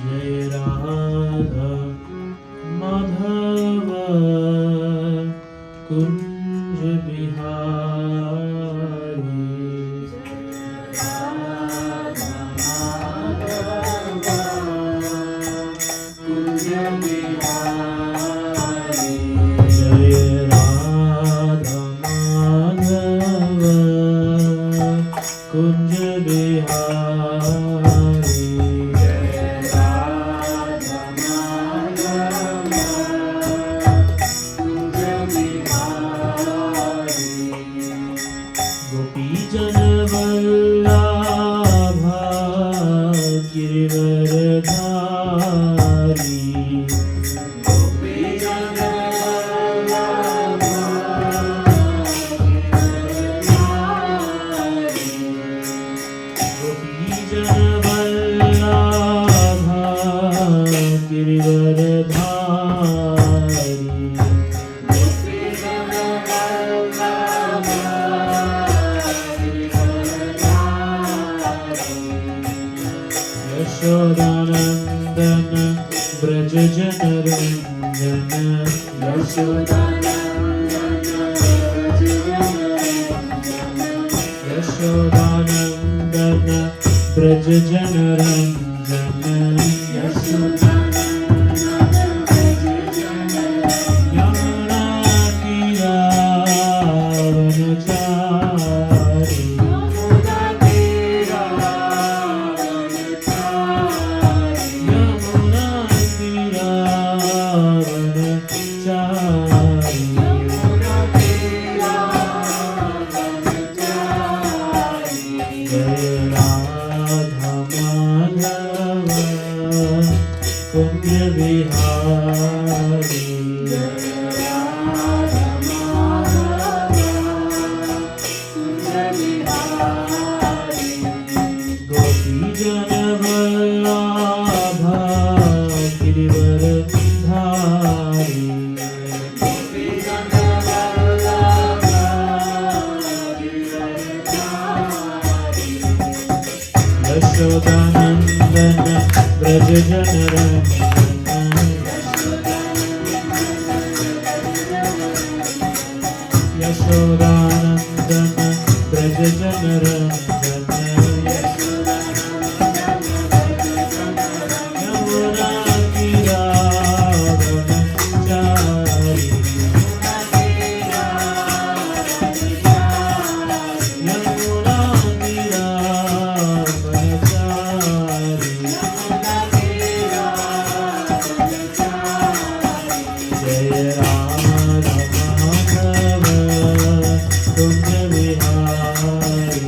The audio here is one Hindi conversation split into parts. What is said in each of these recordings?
जय राधा माधव कुंज बिहारी कुंज बिहारी जय राधा माधव कुंज बिहारी जय राधा माधव कुंज बिहारी गोपी जन वल्लभा गिरिवरधारी गोपी जन यशोदानंदन ब्रज जन रंजन यशोदानंदन ब्रज जन रंजन यमुना तीरावनचारी यमुना तीरावनचारी जय राधा माधव कुंज बिहारी गोपी जन वल्लभा गिरिवरधारी यशोदानंदन ब्रज जन रंजन यशोदानंदन ब्रज जन रंजन यमुना तीरावनचारी यमुना तीरावनचारी जय राधा माधव कुंज बिहारी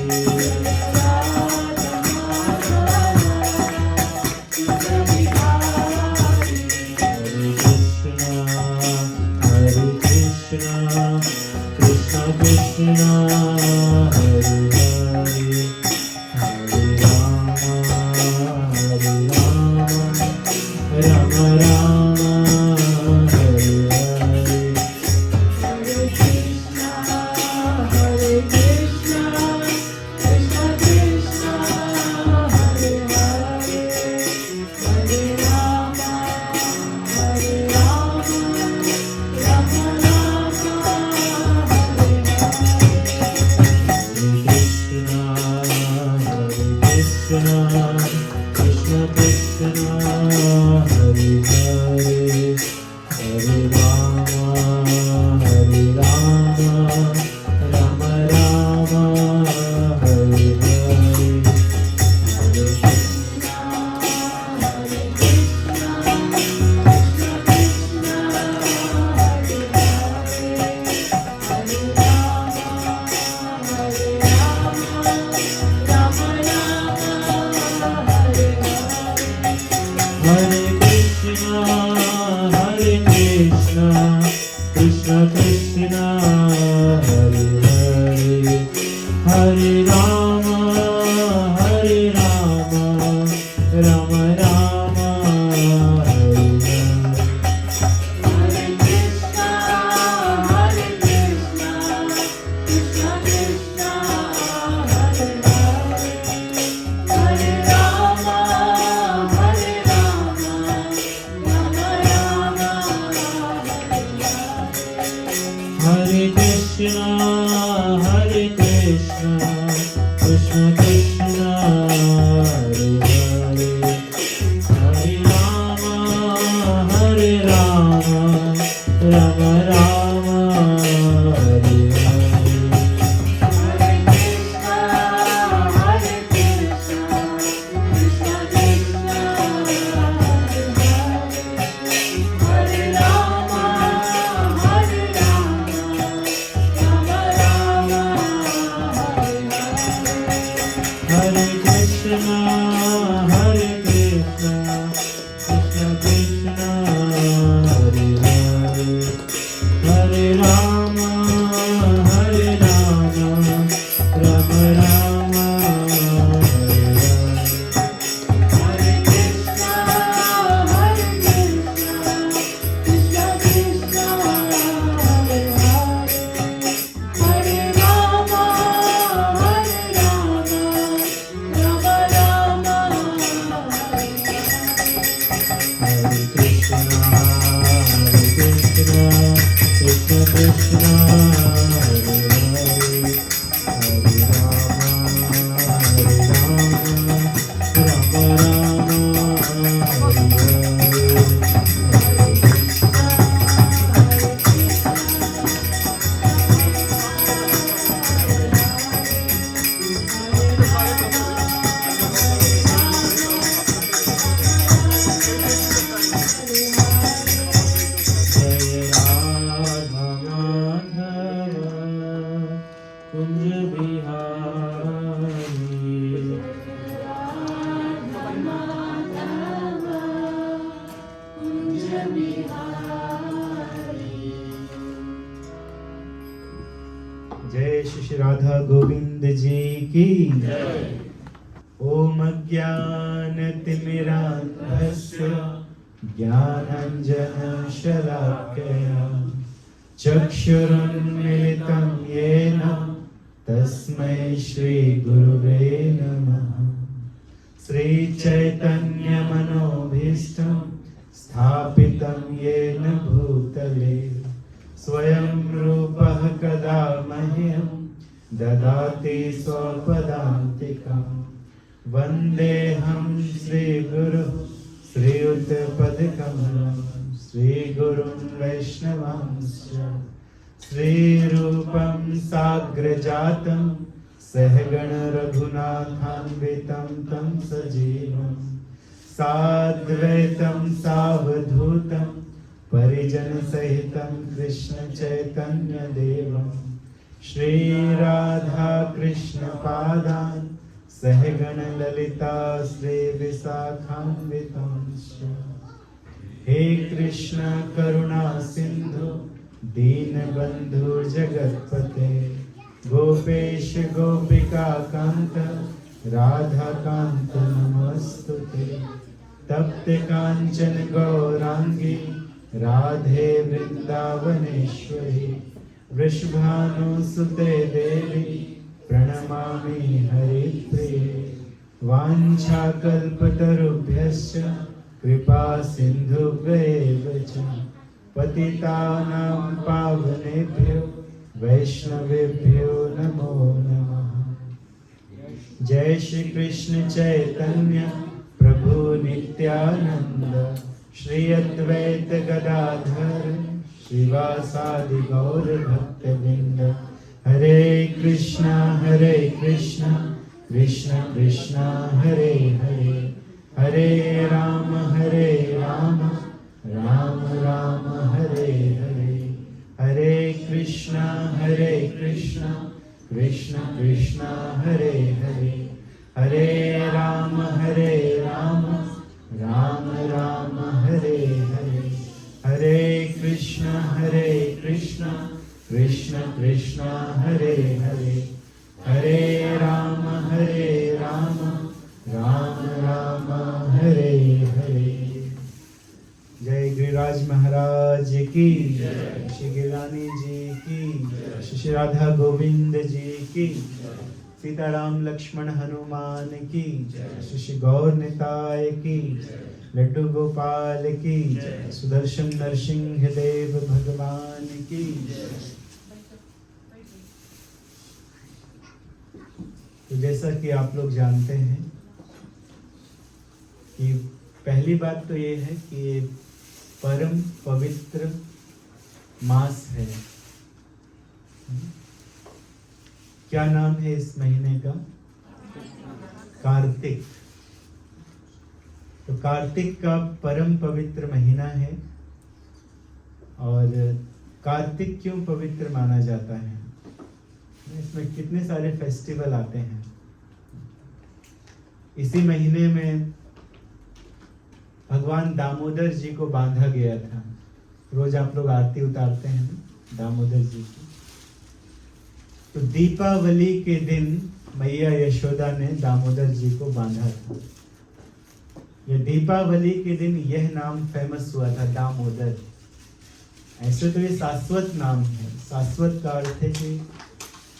हरे Krishna Krishna Krishna Hare Hare Hare Ram Ram Ram Hare Hare Krishna Krishna Hare Hare Hare Ram Ram Ram Hare Hare Hare Krishna Krishna Hare Hare Hare Ram Ram Ram Hare Hare Hare Rama, Hare Rama. जय श्री राधा गोविंद जी की जय। ओम अज्ञानतिमिरान्धस्य ज्ञानाञ्जन शलाकया चक्षुरुन्मिलितं येन तस्मै श्री गुरुवे नमः। श्री चैतन्य मनोभीष्टं स्थापितं येन भूतले स्वयं रूपः कदा मह्यं ददाति स्वपदान्तिकं। वन्देऽहं श्रीगुरुं श्रीयुतपदकमलं श्रीगुरुं वैष्णवांश्च। श्रीरूपं साग्रजातं सहगण रघुनाथान्वितं तं सजीवं साद्वैतं सावधूतं परिजन सहितं कृष्ण चैतन्य देवं श्री राधा कृष्ण पादान् सहगण ललिता श्री विशाखान्वितांश्च। हे कृष्ण करुणा सिंधु दीनबंधु जगत्पते गोपेश गोपिका कांत राधा कांत नमस्तुते। तप्त कांचन गौरांगी राधे वृंदावनेश्वरी वृषभानुसुते देवी प्रणमामि हरिप्रिये। वाञ्छाकल्पतरुभ्यश्च कृपा सिन्धुभ्येव च पतितानां पावनेभ्यो वैष्णवेभ्यो नमो नमः। जय श्री कृष्ण चैतन्य प्रभु नित्यानंद श्री अद्वैत गदाधर श्रीवासादि गौर भक्तवृंद। हरे कृष्ण कृष्ण कृष्ण हरे हरे हरे राम राम राम हरे हरे। हरे कृष्ण कृष्ण कृष्ण हरे हरे हरे राम राम राम हरे हरे। हरे कृष्ण कृष्ण कृष्ण हरे हरे हरे राम राम राम हरे हरे। जय गिरिराज महाराज की जय। श्री गिरिरानी जी की जय। श्री राधा गोविंद जी की जय। सीताराम लक्ष्मण हनुमान की जय। श्री गौर निताय की जय। लड्डू गोपाल की जय। सुदर्शन नरसिंह देव भगवान की जय। तो जैसा कि आप लोग जानते हैं कि पहली बात तो ये है कि ये परम पवित्र मास है। क्या नाम है इस महीने का? कार्तिक। तो कार्तिक का परम पवित्र महीना है। और कार्तिक क्यों पवित्र माना जाता है? इसमें कितने सारे फेस्टिवल आते हैं। इसी महीने में भगवान दामोदर जी को बांधा गया था। रोज आप लोग आरती उतारते हैं ना दामोदर जी की। तो दीपावली के दिन मैया यशोदा ने दामोदर जी को बांधा था। ये दीपावली के दिन यह नाम फेमस हुआ था, दामोदर। ऐसे तो ये शाश्वत नाम है। शाश्वत का अर्थ है कि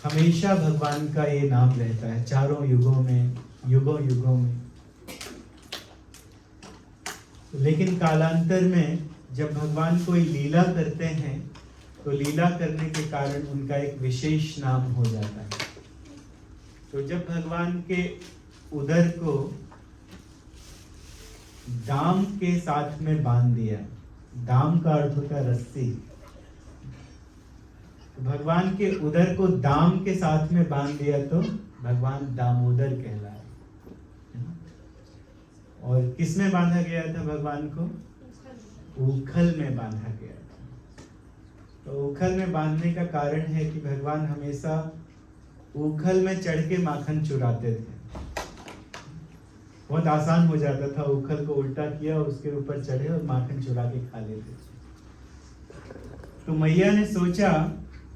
हमेशा भगवान का ये नाम रहता है, चारों युगों में, युगों युगों में। लेकिन कालांतर में जब भगवान कोई लीला करते हैं तो लीला करने के कारण उनका एक विशेष नाम हो जाता है। तो जब भगवान के उदर को दाम के साथ में बांध दिया। दाम का अर्थ होता है रस्सी। भगवान के उदर को दाम के साथ में बांध दिया तो भगवान दामोदर कहलाए। और किस में बांधा गया था भगवान को? उखल में बांधा गया था। तो उखल में बांधने का कारण है कि भगवान हमेशा उखल में चढ़ के माखन चुराते थे। बहुत आसान हो जाता था, उखल को उल्टा किया और उसके ऊपर चढ़े और माखन चुरा के खा लेते थे। तो मैया ने सोचा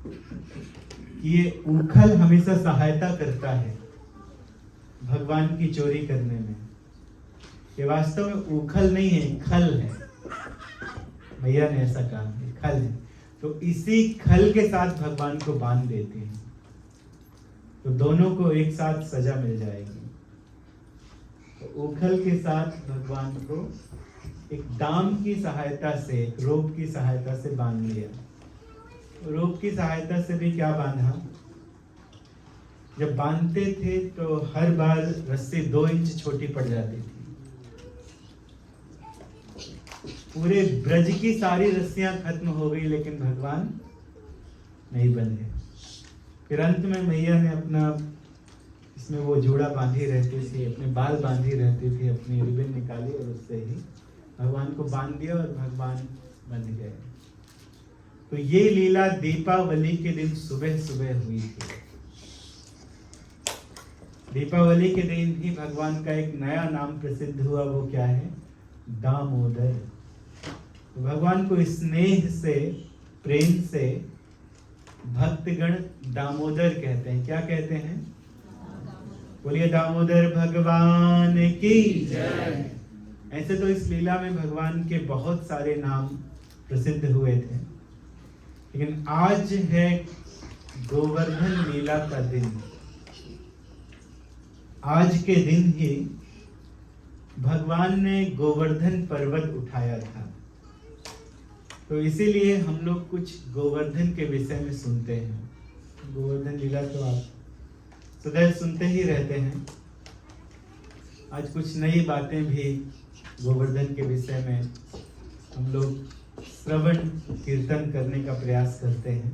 कि ये उखल हमेशा सहायता करता है भगवान की चोरी करने में। ये वास्तव में उखल नहीं है, खल है। मैया ने ऐसा कहा, खल है। तो इसी खल के साथ भगवान को बांध देते हैं, तो दोनों को एक साथ सजा मिल जाएगी। तो उखल के साथ भगवान को एक दाम की सहायता से, रोप की सहायता से बांध लिया। रोप की सहायता से भी क्या बांधा? जब बांधते थे तो हर बार रस्सी 2 इंच छोटी पड़ जाती थी। पूरे ब्रज की सारी रस्सियां खत्म हो गई, लेकिन भगवान नहीं बंधे। फिर अंत में मैया ने अपना, इसमें वो जोड़ा बांधी रहती थी, अपने बाल बांधी रहती थी, अपनी रिबन निकाली और उससे ही भगवान को बांध दिया और भगवान बंध गए। तो ये लीला दीपावली के दिन सुबह सुबह हुई थी। दीपावली के दिन ही भगवान का एक नया नाम प्रसिद्ध हुआ। वो क्या है? दामोदर। तो भगवान को स्नेह से, प्रेम से भक्तगण दामोदर कहते हैं। क्या कहते हैं? बोलिए दामोदर भगवान की जय। ऐसे तो इस लीला में भगवान के बहुत सारे नाम प्रसिद्ध हुए थे, लेकिन आज है गोवर्धन लीला का दिन। आज के दिन ही भगवान ने गोवर्धन पर्वत उठाया था। तो इसीलिए हम लोग कुछ गोवर्धन के विषय में सुनते हैं। गोवर्धन लीला तो आप सदैव सुनते ही रहते हैं। आज कुछ नई बातें भी गोवर्धन के विषय में हम लोग श्रवण कीर्तन करने का प्रयास करते हैं।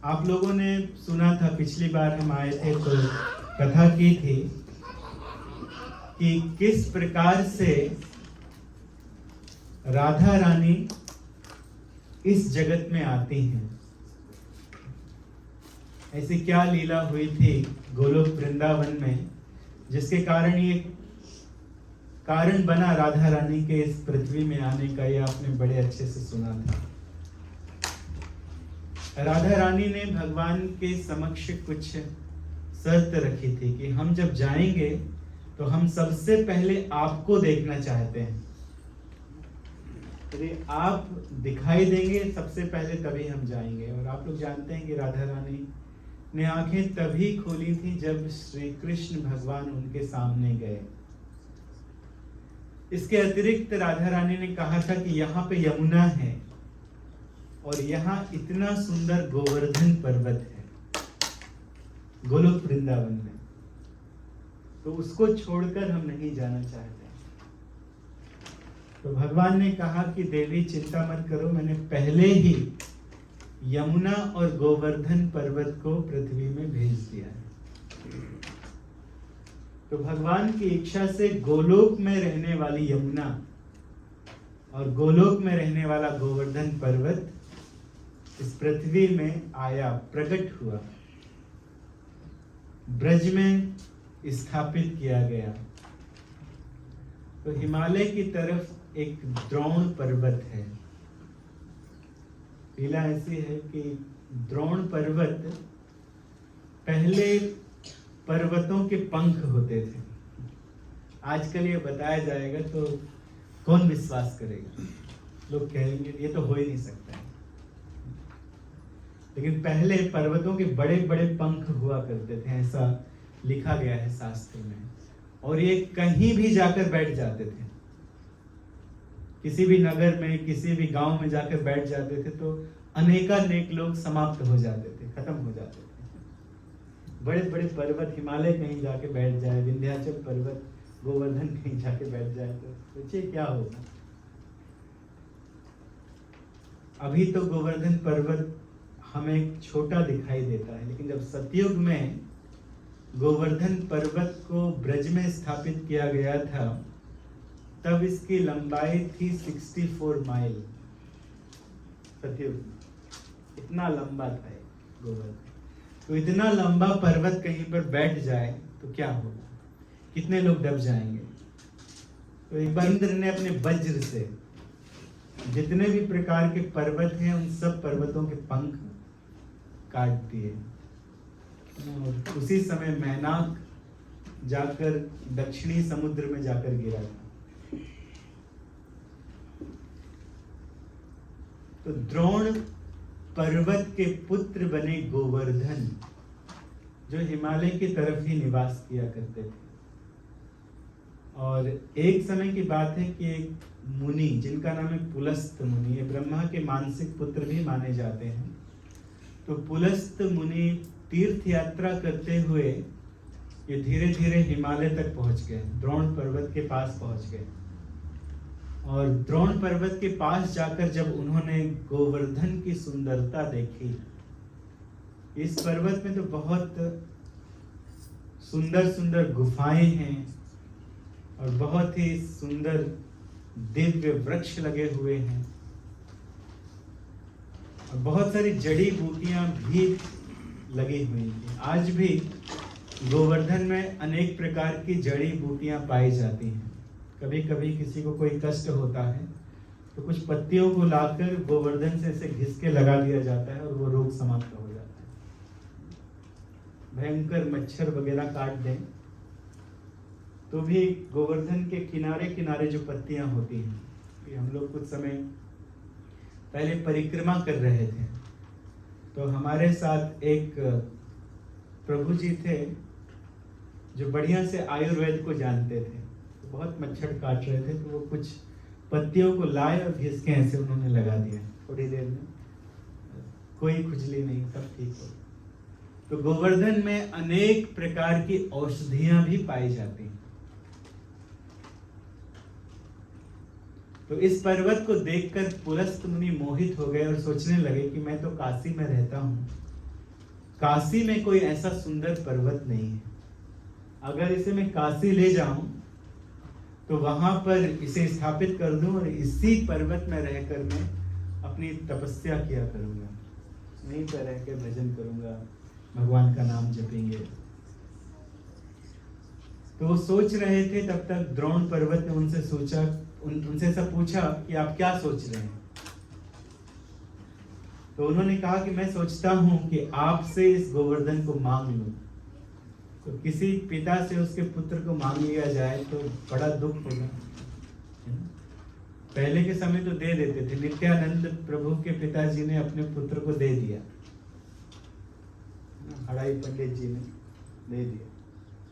आप लोगों ने सुना था, पिछली बार हम आए थे तो कथा की थी कि किस प्रकार से राधा रानी इस जगत में आती हैं। ऐसी क्या लीला हुई थी गोलोक वृंदावन में, जिसके कारण ये कारण बना राधा रानी के इस पृथ्वी में आने का। ये आपने बड़े अच्छे से सुना था। राधा रानी ने भगवान के समक्ष कुछ शर्त रखी थी कि हम जब जाएंगे तो हम सबसे पहले आपको देखना चाहते हैं। यदि आप दिखाई देंगे सबसे पहले तभी हम जाएंगे। और आप लोग जानते हैं कि राधा रानी ने आंखें तभी खोली थी जब श्री कृष्ण भगवान उनके सामने गए। इसके अतिरिक्त राधा रानी ने कहा था कि यहाँ पे यमुना है और यहाँ इतना सुंदर गोवर्धन पर्वत है गोलोक वृंदावन में, तो उसको छोड़कर हम नहीं जाना चाहते। तो भगवान ने कहा कि देवी चिंता मत करो, मैंने पहले ही यमुना और गोवर्धन पर्वत को पृथ्वी में भेज दिया है। तो भगवान की इच्छा से गोलोक में रहने वाली यमुना और गोलोक में रहने वाला गोवर्धन पर्वत इस पृथ्वी में आया, प्रकट हुआ, ब्रज में स्थापित किया गया। तो हिमालय की तरफ एक द्रोण पर्वत है। लीला ऐसी है कि द्रोण पर्वत पहले पर्वतों के पंख होते थे। आजकल ये बताया जाएगा तो कौन विश्वास करेगा? लोग कहेंगे ये तो हो ही नहीं सकता है। लेकिन पहले पर्वतों के बड़े बड़े पंख हुआ करते थे, ऐसा लिखा गया है शास्त्र में। और ये कहीं भी जाकर बैठ जाते थे, किसी भी नगर में, किसी भी गांव में जाकर बैठ जाते थे तो अनेकानेक लोग समाप्त हो जाते थे, खत्म हो जाते थे। बड़े बड़े पर्वत, हिमालय कहीं जाके बैठ जाए, विंध्याचल पर्वत गोवर्धन कहीं जाके बैठ जाए तो सोचिए क्या होगा। अभी तो गोवर्धन पर्वत हमें छोटा दिखाई देता है, लेकिन जब सतयुग में गोवर्धन पर्वत को ब्रज में स्थापित किया गया था, तब इसकी लंबाई थी 64 माइल। सतयुग इतना लंबा था गोवर्धन। तो इतना लंबा पर्वत कहीं पर बैठ जाए तो क्या होगा, कितने लोग दब जाएंगे। तो एक बार इंद्र ने अपने वज्र से जितने भी प्रकार के पर्वत हैं उन सब पर्वतों के पंख काट दिए। और उसी समय मैनाक जाकर दक्षिणी समुद्र में जाकर गिरा था। तो द्रोण पर्वत के पुत्र बने गोवर्धन, जो हिमालय की तरफ ही निवास किया करते थे। और एक समय की बात है कि एक मुनि जिनका नाम है पुलस्त मुनि, ये ब्रह्मा के मानसिक पुत्र भी माने जाते हैं। तो पुलस्त मुनि तीर्थ यात्रा करते हुए ये धीरे धीरे हिमालय तक पहुंच गए, द्रोण पर्वत के पास पहुंच गए। और द्रोण पर्वत के पास जाकर जब उन्होंने गोवर्धन की सुंदरता देखी, इस पर्वत में तो बहुत सुंदर सुंदर गुफाएं हैं और बहुत ही सुंदर दिव्य वृक्ष लगे हुए हैं और बहुत सारी जड़ी बूटियां भी लगी हुई हैं। आज भी गोवर्धन में अनेक प्रकार की जड़ी बूटियां पाई जाती हैं। कभी कभी किसी को कोई कष्ट होता है तो कुछ पत्तियों को लाकर गोवर्धन से ऐसे घिस के लगा दिया जाता है और वो रोग समाप्त हो जाता है। भयंकर मच्छर वगैरह काट दें तो भी गोवर्धन के किनारे किनारे जो पत्तियां होती हैं, कि हम लोग कुछ समय पहले परिक्रमा कर रहे थे तो हमारे साथ एक प्रभु जी थे जो बढ़िया से आयुर्वेद को जानते थे। तो बहुत मच्छर काट रहे थे तो वो कुछ पत्तियों को लाए और घिस के ऐसे उन्होंने लगा दिया। थोड़ी देर में कोई खुजली नहीं, सब ठीक हो। तो गोवर्धन में अनेक प्रकार की औषधियां भी पाई जाती हैं। तो इस पर्वत को देखकर पुलस्त मुनि मोहित हो गए और सोचने लगे कि मैं तो काशी में रहता हूँ, काशी में कोई ऐसा सुंदर पर्वत नहीं है। अगर इसे मैं काशी ले जाऊं तो वहां पर इसे स्थापित कर दूं और इसी पर्वत में रहकर मैं अपनी तपस्या किया करूंगा, वहीं पर रहकर भजन करूंगा, भगवान का नाम जपेंगे। तो वो सोच रहे थे, तब तक द्रोण पर्वत ने उनसे सब पूछा कि आप क्या सोच रहे हैं। तो उन्होंने कहा कि मैं सोचता हूं कि आपसे इस गोवर्धन को मांग लूं। तो किसी पिता से उसके पुत्र को मांग लिया जाए तो बड़ा दुख होगा। पहले के समय तो दे देते थे। नित्यानंद प्रभु के पिताजी ने अपने पुत्र को दे दिया, हड़ाई पंडित जी ने दे दिया।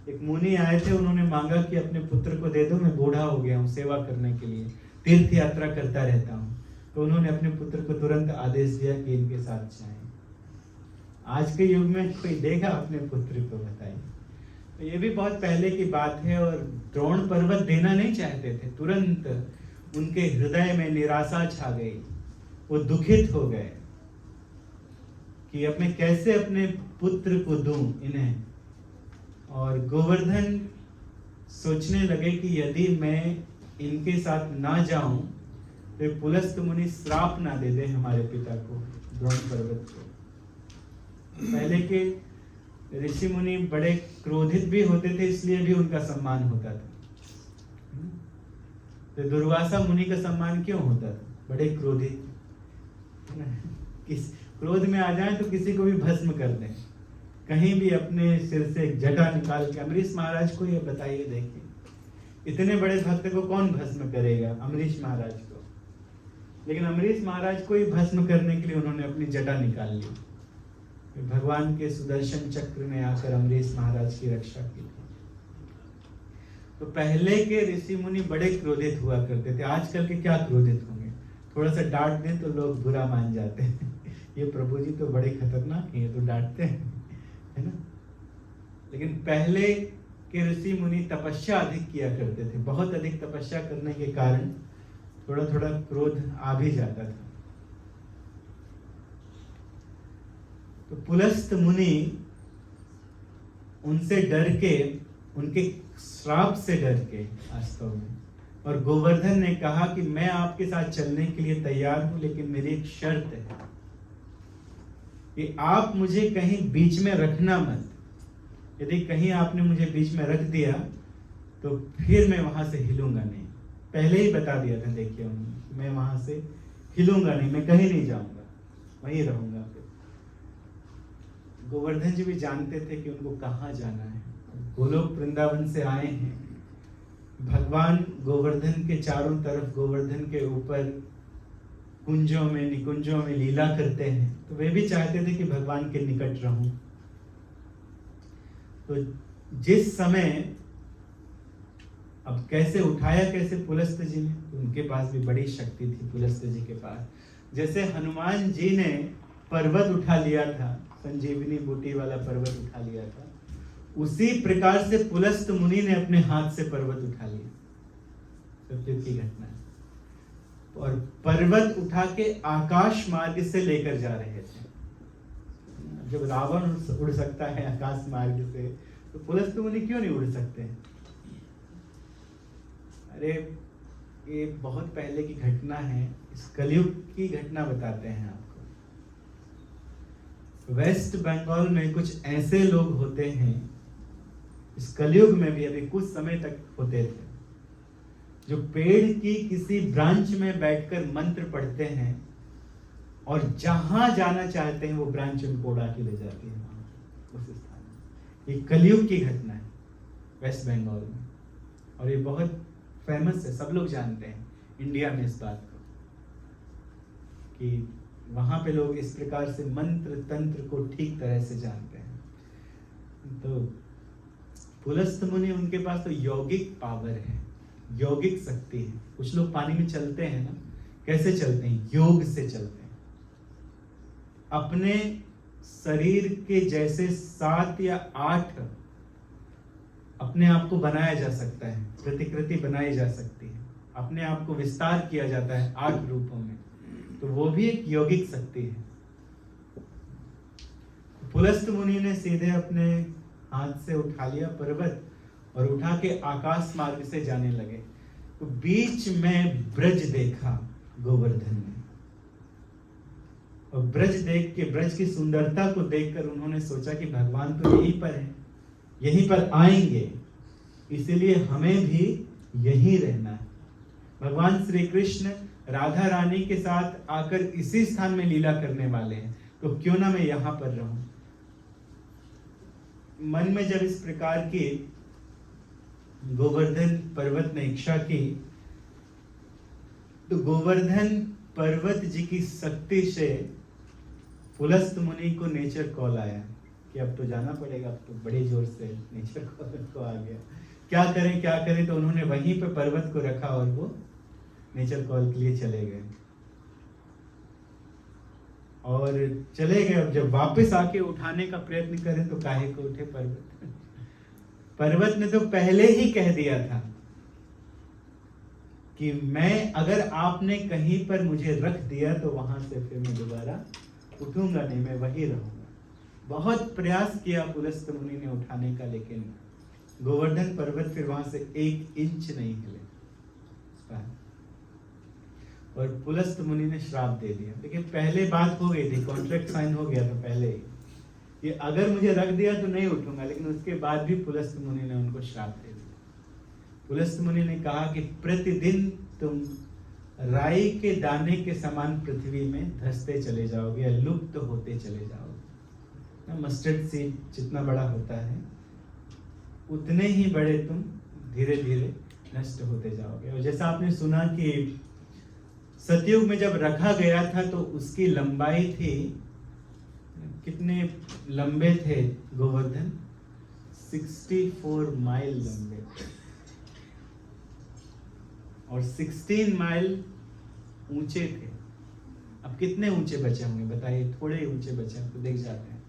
एक मुनि आए थे, उन्होंने मांगा कि अपने पुत्र को दे दो, मैं बूढ़ा हो गया हूँ, सेवा करने के लिए तीर्थ यात्रा करता रहता हूँ। तो उन्होंने अपने पुत्र को तुरंत आदेश दिया कि इनके साथ जाएं। आज के युग में कोई देगा अपने पुत्र को, बताइए। तो ये भी बहुत पहले की बात है। और द्रोण पर्वत देना नहीं चाहते थे, तुरंत उनके हृदय में निराशा छा गई, वो दुखित हो गए कि अब मैं कैसे अपने पुत्र को दूं इन्हें। और गोवर्धन सोचने लगे कि यदि मैं इनके साथ ना जाऊं तो पुलस्त मुनि श्राप ना दे दे हमारे पिता को, द्रोण पर्वत को। पहले के ऋषि मुनि बड़े क्रोधित भी होते थे, इसलिए भी उनका सम्मान होता था। तो दुर्वासा मुनि का सम्मान क्यों होता था? बड़े क्रोधित, क्रोध में आ जाए तो किसी को भी भस्म कर दें, कहीं भी अपने सिर से जटा निकाल के। अमरीश महाराज को ये बताइए, देखिए इतने बड़े भक्त को कौन भस्म करेगा? अमरीश महाराज को। लेकिन अमरीश महाराज को ही भस्म करने के लिए उन्होंने अपनी जटा निकाल ली। भगवान के सुदर्शन चक्र ने आकर अमरीश महाराज की रक्षा की थी। तो पहले के ऋषि मुनि बड़े क्रोधित हुआ करते थे। आजकल के क्या क्रोधित होंगे? थोड़ा सा डांट दें तो लोग बुरा मान जाते हैं। ये प्रभु जी तो बड़े खतरनाक हैं, ये तो डांटते हैं, है ना। लेकिन पहले के ऋषि मुनि तपस्या अधिक किया करते थे। बहुत अधिक तपस्या करने के कारण थोड़ा थोड़ा क्रोध आ भी जाता था। तो पुलस्त मुनि उनसे डर के, उनके श्राप से डर के वास्तव में, और गोवर्धन ने कहा कि मैं आपके साथ चलने के लिए तैयार हूं, लेकिन मेरी एक शर्त है कि आप मुझे कहीं बीच में रखना मत। यदि कहीं आपने मुझे बीच में रख दिया तो फिर मैं वहां से हिलूंगा नहीं। पहले ही बता दिया था, देखिए उन्होंने, मैं वहां से हिलूंगा नहीं, मैं कहीं नहीं जाऊंगा, वहीं रहूंगा। फिर गोवर्धन जी भी जानते थे कि उनको कहाँ जाना है। गोलोक वृंदावन से आए हैं, भगवान गोवर्धन के चारों तरफ, गोवर्धन के ऊपर कुंजों में, निकुंजों में लीला करते हैं, तो वे भी चाहते थे कि भगवान के निकट रहूं। तो जिस समय, अब कैसे उठाया, कैसे पुलस्त जी ने, तो उनके पास भी बड़ी शक्ति थी पुलस्त जी के पास। जैसे हनुमान जी ने पर्वत उठा लिया था, संजीवनी बूटी वाला पर्वत उठा लिया था, उसी प्रकार से पुलस्त मुनि ने अपने हाथ से पर्वत उठा लिया। सत्ययुग की घटना है। और पर्वत उठा के आकाश मार्ग से लेकर जा रहे थे। जब रावण उड़ सकता है आकाश मार्ग से, तो पुलस्त मुनि क्यों नहीं उड़ सकते? अरे ये बहुत पहले की घटना है, इस कलयुग की घटना बताते हैं आपको। वेस्ट बंगाल में कुछ ऐसे लोग होते हैं, इस कलयुग में भी अभी कुछ समय तक होते थे, जो पेड़ की किसी ब्रांच में बैठकर मंत्र पढ़ते हैं और जहां जाना चाहते हैं वो ब्रांच उनको उड़ा के ले जाती है उस स्थान में। ये कलयुग की घटना है वेस्ट बंगाल में, और ये बहुत फेमस है, सब लोग जानते हैं इंडिया में इस बात को, कि वहां पे लोग इस प्रकार से मंत्र तंत्र को ठीक तरह से जानते हैं। तो पुलस्त मुनि, उनके पास तो यौगिक पावर है, यौगिक शक्ति है। कुछ लोग पानी में चलते हैं ना, कैसे चलते हैं? योग से चलते हैं। अपने शरीर के जैसे 7 या 8 अपने आप को बनाया जा सकता है, प्रतिकृति बनाई जा सकती है, अपने आप को विस्तार किया जाता है 8 रूपों में, तो वो भी एक यौगिक शक्ति है। पुलस्त मुनि ने सीधे अपने हाथ से उठा लिया पर्वत और उठा के आकाश मार्ग से जाने लगे। तो बीच में ब्रज देखा गोवर्धन ने, और ब्रज देख के, ब्रज की सुंदरता को देखकर उन्होंने सोचा कि भगवान तो यहीं पर है, यहीं पर आएंगे, इसलिए हमें भी यहीं रहना है। भगवान श्री कृष्ण राधा रानी के साथ आकर इसी स्थान में लीला करने वाले हैं, तो क्यों ना मैं यहां पर रहूं। मन में जब इस प्रकार की गोवर्धन पर्वत ने इच्छा की, तो गोवर्धन पर्वत जी की शक्ति से पुलस्त मुनि को नेचर कॉल आया कि अब तो जाना पड़ेगा, अब तो बड़े जोर से नेचर कॉल को आ गया, क्या करें क्या करें। तो उन्होंने वहीं पे पर्वत को रखा और वो नेचर कॉल के लिए चले गए, और चले गए। अब जब वापस आके उठाने का प्रयत्न करें तो काहे को उठे पर्वत। पर्वत ने तो पहले ही कह दिया था कि मैं, अगर आपने कहीं पर मुझे रख दिया तो वहां से फिर मैं दोबारा उठूंगा नहीं, मैं वही रहूंगा। बहुत प्रयास किया पुलस्त मुनि ने उठाने का, लेकिन गोवर्धन पर्वत फिर वहां से 1 इंच नहीं हिले, और पुलस्त मुनि ने श्राप दे दिया। लेकिन पहले बात हो गई थी, कॉन्ट्रैक्ट साइन हो गया था पहले ही, कि अगर मुझे रख दिया तो नहीं उठूंगा। लेकिन उसके बाद भी पुलस्त मुनि ने उनको श्राप दे दिया। पुलस्त मुनि ने कहा कि प्रतिदिन तुम राई के दाने के समान पृथ्वी में धंसते चले जाओगे, लुप्त होते चले जाओगे। मस्टर्ड सीड जितना बड़ा होता है उतने ही बड़े तुम धीरे धीरे नष्ट होते जाओगे। और जैसा आपने सुना कि सतयुग में जब रखा गया था तो उसकी लंबाई थी, कितने लंबे थे गोवर्धन? 64 माइल लंबे, और 16 माइल ऊंचे थे। अब कितने ऊंचे बचे होंगे बताइए? थोड़े ही ऊंचे बचे हैं तो देख जाते हैं,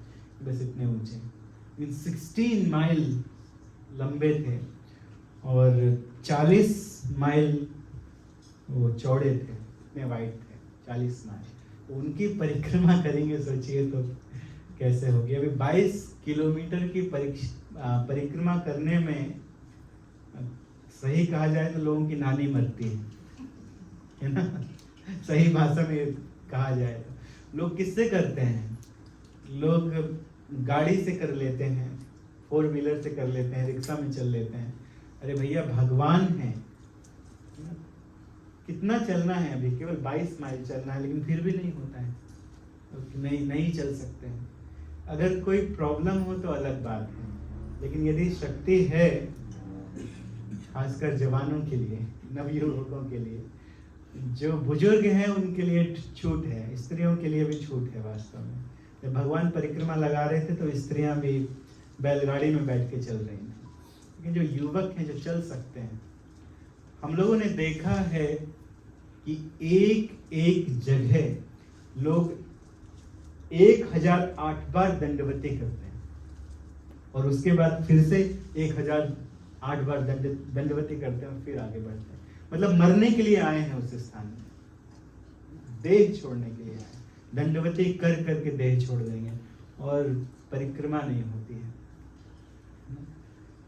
बस इतने ऊंचे। 16 माइल लंबे थे और 40 माइल वो चौड़े थे, इतने वाइड थे, 40 माइल। उनकी परिक्रमा करेंगे, सोचिए तो कैसे होगी। अभी 22 किलोमीटर की परिक्रमा करने में सही कहा जाए तो लोगों की नानी मरती है ना। सही भाषा में कहा जाए तो लोग किससे करते हैं? लोग गाड़ी से कर लेते हैं, 4 व्हीलर से कर लेते हैं, रिक्शा में चल लेते हैं। अरे भैया भगवान है, कितना चलना है? अभी केवल 22 माइल चलना है, लेकिन फिर भी नहीं होता है, तो नहीं चल सकते हैं। अगर कोई प्रॉब्लम हो तो अलग बात है, लेकिन यदि शक्ति है, खासकर जवानों के लिए, नवयुवकों के लिए, जो बुजुर्ग हैं उनके लिए छूट है, स्त्रियों के लिए भी छूट है। वास्तव में जब भगवान परिक्रमा लगा रहे थे तो स्त्रियां भी बैलगाड़ी में बैठ के चल रही थी, लेकिन जो युवक हैं जो चल सकते हैं, हम लोगों ने देखा है कि एक एक जगह लोग 1008 बार दंडवती करते हैं और उसके बाद फिर से 1008 बार दंडवती करते हैं और फिर आगे बढ़ते हैं। मतलब मरने के लिए आए हैं उस स्थान में, देह छोड़ने के लिए आए, दंडवती कर करके देह छोड़ देंगे और परिक्रमा नहीं होती है।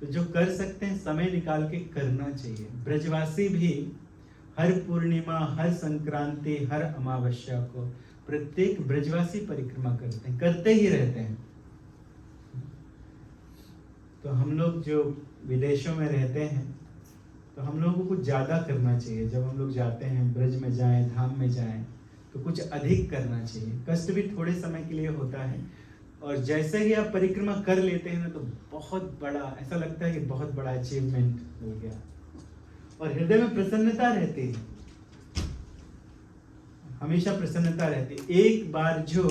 तो जो कर सकते हैं समय निकाल के करना चाहिए। ब्रजवासी भी हर पूर्णिमा, हर संक्रांति, हर अमावस्या को प्रत्येक ब्रजवासी परिक्रमा करते हैं, करते ही रहते हैं। तो हम लोग जो विदेशों में रहते हैं तो हम लोगों को कुछ ज़्यादा करना चाहिए। जब हम लोग जाते हैं, ब्रज में जाएं, धाम में जाएं, तो कुछ अधिक करना चाहिए। कष्ट भी थोड़े समय के लिए होता है, और जैसे ही आप परिक्रमा कर लेते हैं ना, तो बहुत बड़ा ऐसा लगता है कि बहुत बड़ा अचीवमेंट हो गया, और हृदय में प्रसन्नता रहती है, हमेशा प्रसन्नता रहती है। एक बार जो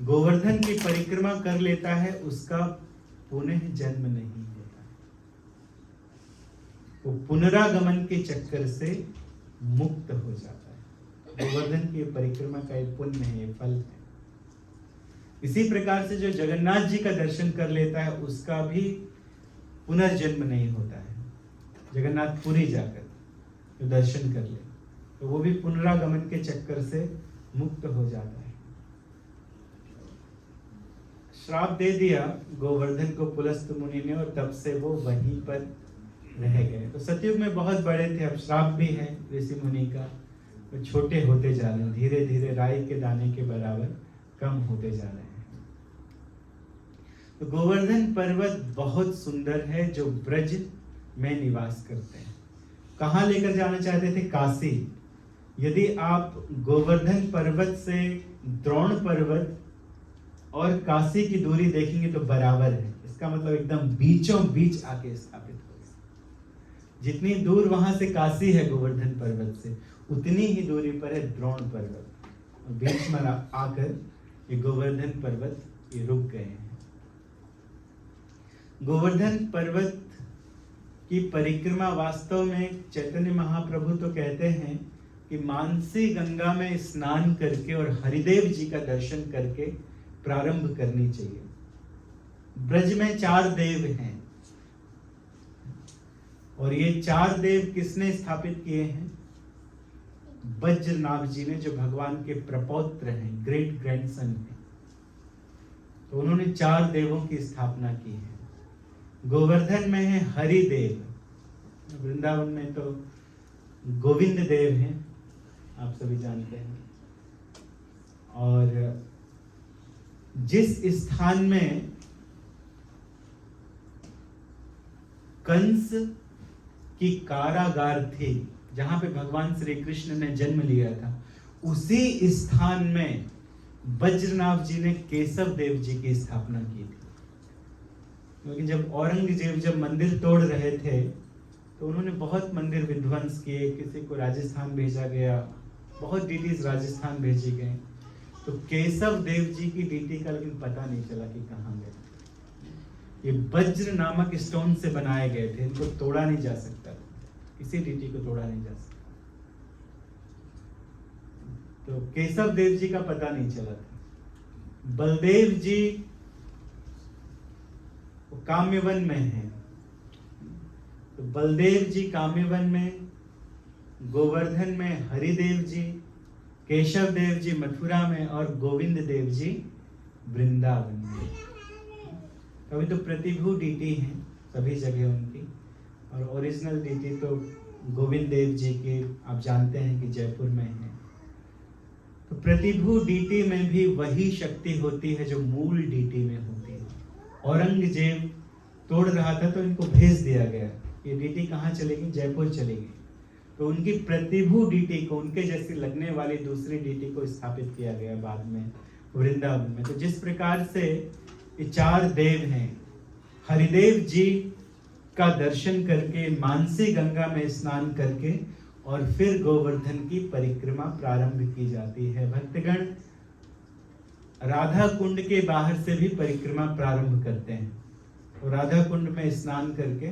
गोवर्धन की परिक्रमा कर लेता है, उसका पुनः जन्म नहीं होता, वो पुनरागमन के चक्कर से मुक्त हो जाता है। गोवर्धन की परिक्रमा का एक पुण्य है, फल है। इसी प्रकार से जो जगन्नाथ जी का दर्शन कर लेता है, उसका भी पुनर्जन्म नहीं होता है। जगन्नाथपुरी जाकर जो दर्शन कर ले, तो वो भी पुनरागमन के चक्कर से मुक्त हो जाता है। श्राप दे दिया गोवर्धन को पुलस्त मुनि ने, और तब से वो वहीं पर रह गए। तो सतयुग में बहुत बड़े थे, अब श्राप भी है ऋषि मुनि का, वो छोटे होते जा रहे हैं, धीरे धीरे राई के दाने के बराबर कम होते जा रहे हैं। तो गोवर्धन पर्वत बहुत सुंदर है, जो ब्रज में निवास करते हैं। कहाँ लेकर जाना चाहते थे? काशी। यदि आप गोवर्धन पर्वत से द्रोण पर्वत और काशी की दूरी देखेंगे तो बराबर है। इसका मतलब एकदम बीचों बीच आके स्थापित हो गए। जितनी दूर वहां से काशी है गोवर्धन पर्वत से, उतनी ही दूरी पर है द्रोण पर्वत, और बीच में आकर ये गोवर्धन पर्वत ये रुक गए हैं। गोवर्धन पर्वत की परिक्रमा वास्तव में चैतन्य महाप्रभु तो कहते हैं कि मानसी गंगा में स्नान करके और हरिदेव जी का दर्शन करके प्रारंभ करनी चाहिए। ब्रज में 4 देव हैं, और ये 4 देव किसने स्थापित किए हैं? वज्रनाभ जी ने, जो भगवान के प्रपौत्र हैं, ग्रेट ग्रैंडसन हैं। तो उन्होंने 4 देवों की स्थापना की है। गोवर्धन में है हरिदेव, वृंदावन में तो गोविंद देव हैं, आप सभी जानते हैं। और जिस स्थान में कंस की कारागार थी, जहां पे भगवान श्री कृष्ण ने जन्म लिया था, उसी स्थान में वज्रनाभ जी ने केशव देव जी की स्थापना की थी। क्योंकि जब औरंगजेब जब मंदिर तोड़ रहे थे, तो उन्होंने बहुत मंदिर विध्वंस किए, किसी को राजस्थान भेजा गया, बहुत डीटीज राजस्थान भेजी गए। तो केशव देव जी की डीटी का लेकिन पता नहीं चला कि कहाँ गए। ये वज्र नामक स्टोन से बनाए गए थे, इनको तोड़ा नहीं जा सकता, किसी डीटी को तोड़ा नहीं जा सकता। तो केशव देव जी का पता नहीं चला था। बलदेव जी काम्यवन में है, तो बलदेव जी काम्यवन में, गोवर्धन में हरिदेव जी, केशव देव जी मथुरा में और गोविंद देव जी वृंदावन में। कभी तो प्रतिभू डीटी हैं सभी जगह उनकी, और ओरिजिनल डीटी तो गोविंद देव जी के आप जानते हैं कि जयपुर में है। तो प्रतिभू डीटी में भी वही शक्ति होती है जो मूल डीटी में होती है। औरंगजेब तोड़ रहा था तो इनको भेज दिया गया, ये डीटी कहाँ चलेगी, जयपुर चलेगी। तो उनकी प्रतिभू डीटी को, उनके जैसी लगने वाली दूसरी डीटी को स्थापित किया गया बाद में वृंदावन में। तो जिस प्रकार से ये चार देव हैं, हरिदेव जी का दर्शन करके, मानसी गंगा में स्नान करके और फिर गोवर्धन की परिक्रमा प्रारंभ की जाती है। भक्तगण राधा कुंड के बाहर से भी परिक्रमा प्रारंभ करते हैं और राधा कुंड में स्नान करके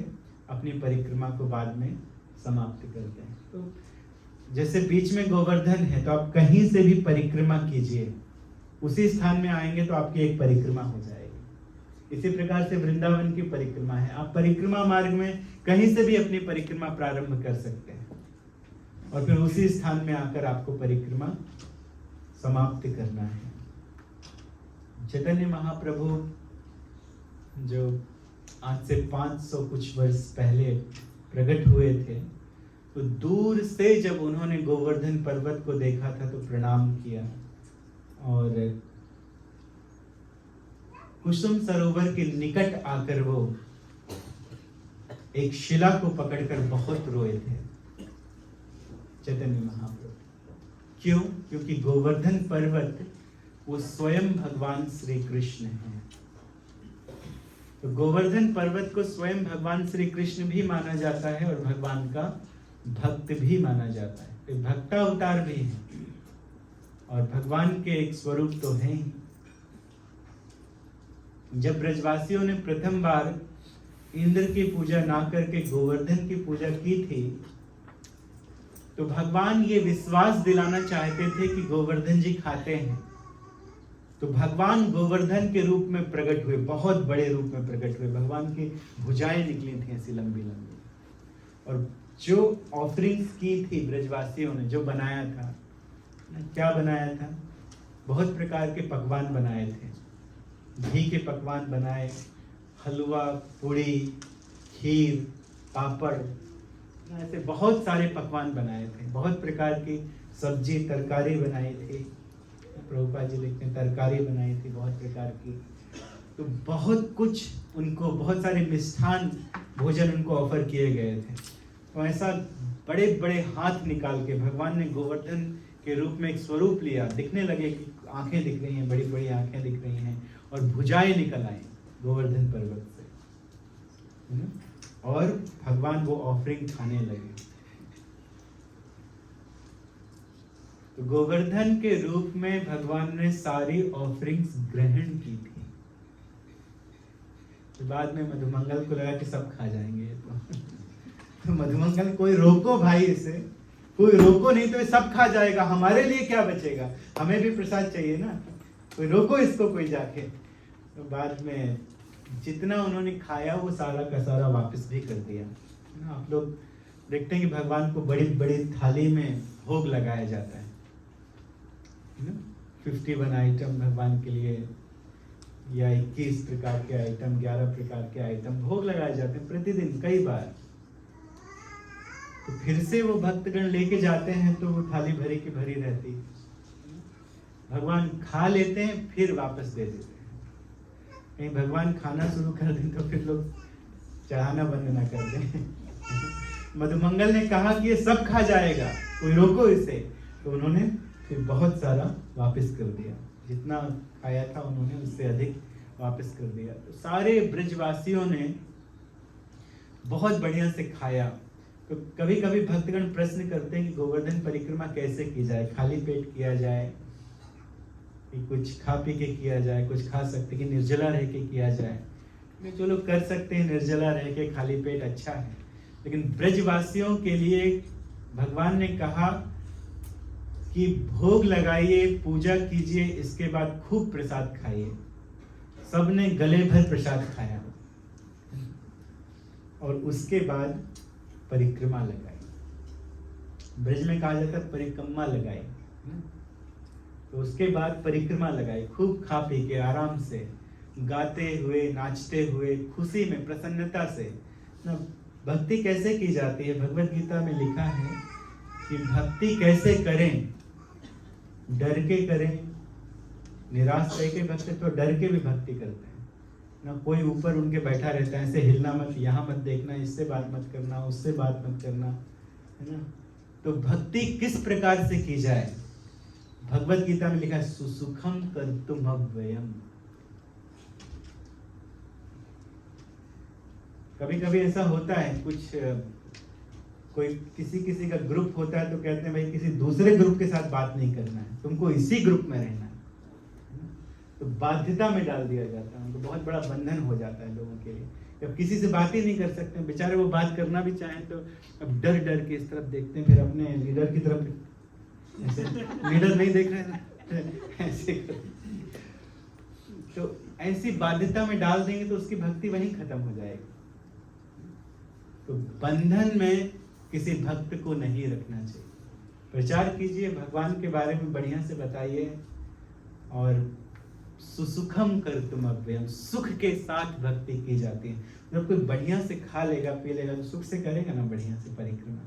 अपनी परिक्रमा को बाद में समाप्त करते हैं। तो जैसे बीच में गोवर्धन है तो आप कहीं से भी परिक्रमा कीजिए, उसी स्थान में आएंगे तो आपकी एक परिक्रमा हो जाएगी। इसी प्रकार से वृंदावन की परिक्रमा है, आप परिक्रमा मार्ग में कहीं से भी अपनी परिक्रमा प्रारंभ कर सकते हैं और फिर उसी स्थान में आकर आपको परिक्रमा समाप्त करना है। चैतन्य महाप्रभु जो आज से 500 कुछ वर्ष पहले प्रकट हुए थे, तो दूर से जब उन्होंने गोवर्धन पर्वत को देखा था तो प्रणाम किया और कुसुम सरोवर के निकट आकर वो एक शिला को पकड़कर बहुत रोए थे चैतन्य महाप्रभु। क्यों? क्योंकि गोवर्धन पर्वत वो स्वयं भगवान श्री कृष्ण है। तो गोवर्धन पर्वत को स्वयं भगवान श्री कृष्ण भी माना जाता है और भगवान का भक्त भी माना जाता है। तो भक्तावतार भी है और भगवान के एक स्वरूप तो है ही। जब ब्रजवासियों ने प्रथम बार इंद्र की पूजा ना करके गोवर्धन की पूजा की थी, तो भगवान ये विश्वास दिलाना चाहते थे कि गोवर्धन जी खाते हैं। तो भगवान गोवर्धन के रूप में प्रकट हुए, बहुत बड़े रूप में प्रकट हुए। भगवान की भुजाएं निकली थी ऐसी लंबी लंबी, और जो ऑफरिंग्स की थी ब्रजवासियों ने, जो बनाया था, क्या बनाया था, बहुत प्रकार के पकवान बनाए थे। घी के पकवान बनाए, हलवा, पूड़ी, खीर, पापड़, ऐसे बहुत सारे पकवान बनाए थे। बहुत प्रकार की सब्जी, तरकारी बनाई थी। प्रभुपाद जी लिखते हैं तरकारी बनाई थी बहुत प्रकार की। तो बहुत कुछ उनको, बहुत सारे मिष्ठान भोजन उनको ऑफर किए गए थे। तो ऐसा बड़े बड़े हाथ निकाल के भगवान ने गोवर्धन के रूप में एक स्वरूप लिया। दिखने लगे कि आंखें दिख रही हैं, बड़ी बड़ी आंखें दिख रही हैं और भुजाएं निकल आई गोवर्धन पर्वत से, और भगवान वो ऑफरिंग खाने लगे। तो गोवर्धन के रूप में भगवान ने सारी ऑफरिंग्स ग्रहण की थी। तो बाद में मधुमंगल को लगा कि सब खा जाएंगे तो मधुमंगल, कोई रोको भाई इसे, कोई रोको नहीं तो ये सब खा जाएगा, हमारे लिए क्या बचेगा, हमें भी प्रसाद चाहिए ना, कोई रोको इसको कोई जाके। तो बाद में जितना उन्होंने खाया वो सारा का सारा वापस भी कर दिया। आप लोग देखते हैं कि भगवान को बड़ी बड़ी थाली में भोग लगाया जाता है, 51 आइटम भगवान के लिए, या 21 प्रकार के आइटम, 11 प्रकार के आइटम भोग लगाए जाते हैं प्रतिदिन कई बार। तो फिर से वो भक्तगण लेके जाते हैं तो वो थाली भरी की भरी रहती है। भगवान खा लेते हैं फिर वापस दे देते हैं। कहीं भगवान खाना शुरू कर दें तो फिर लोग चढ़ाना बंद ना कर दें। मधुमंगल ने कहा कि ये सब खा जाएगा, कोई रोको इसे, तो उन्होंने फिर बहुत सारा वापस कर दिया। जितना खाया था उन्होंने उससे अधिक वापस कर दिया। तो सारे ब्रजवासियों ने बहुत बढ़िया से खाया। तो कभी कभी भक्तगण प्रश्न करते हैं कि गोवर्धन परिक्रमा कैसे की जाए, खाली पेट किया जाए कि कुछ खा पी के किया जाए, कुछ खा सकते कि निर्जला रह के किया जाए। जो लोग कर सकते हैं निर्जला रह के खाली पेट अच्छा है, लेकिन ब्रजवासियों के लिए भगवान ने कहा कि भोग लगाइए, पूजा कीजिए, इसके बाद खूब प्रसाद खाइए। सबने गले भर प्रसाद खाया। और उसके बाद परिक्रमा लगाई। ब्रज में कहा जाता है परिक्रमा लगाई, तो उसके बाद परिक्रमा लगाई, खूब खा पी के आराम से, गाते हुए, नाचते हुए, खुशी में, प्रसन्नता से ना। भक्ति कैसे की जाती है? भगवत गीता में लिखा है कि भक्ति कैसे करें, डर के करें, निराश रह के भक्ति, तो डर के भी भक्ति करते हैं ना। कोई ऊपर उनके बैठा रहता है, ऐसे हिलना मत, यहाँ मत देखना, इससे बात मत करना, उससे बात मत करना, है ना। तो भक्ति किस प्रकार से की जाए? भगवत गीता में लिखा है सुसुखम कर्तुम अव्ययम। कभी कभी ऐसा होता है, कुछ कोई किसी का ग्रुप होता है तो कहते हैं भाई किसी दूसरे ग्रुप के साथ बात नहीं करना है, तुमको इसी ग्रुप में रहना है। तो बाध्यता में डाल दिया जाता है, उनको बहुत बड़ा बंधन हो जाता है लोगों के लिए। जब किसी से बात ही नहीं कर सकते, बेचारे वो बात करना भी चाहें तो अब डर डर के इस तरफ देखते हैं, फिर अपने लीडर की तरफ, ऐसे लीडर नहीं देख रहे हैं ऐसे। तो ऐसी बाध्यता में डाल देंगे तो उसकी भक्ति वहीं खत्म हो जाएगी। तो बंधन में किसी भक्त को नहीं रखना चाहिए। प्रचार कीजिए, भगवान के बारे में बढ़िया से बताइए, और सुसुखम कर्तुम अव्ययम, सुख के साथ भक्ति की जाती है। जब कोई बढ़िया से खा लेगा पी लेगा तो सुख से करेगा ना बढ़िया से परिक्रमा,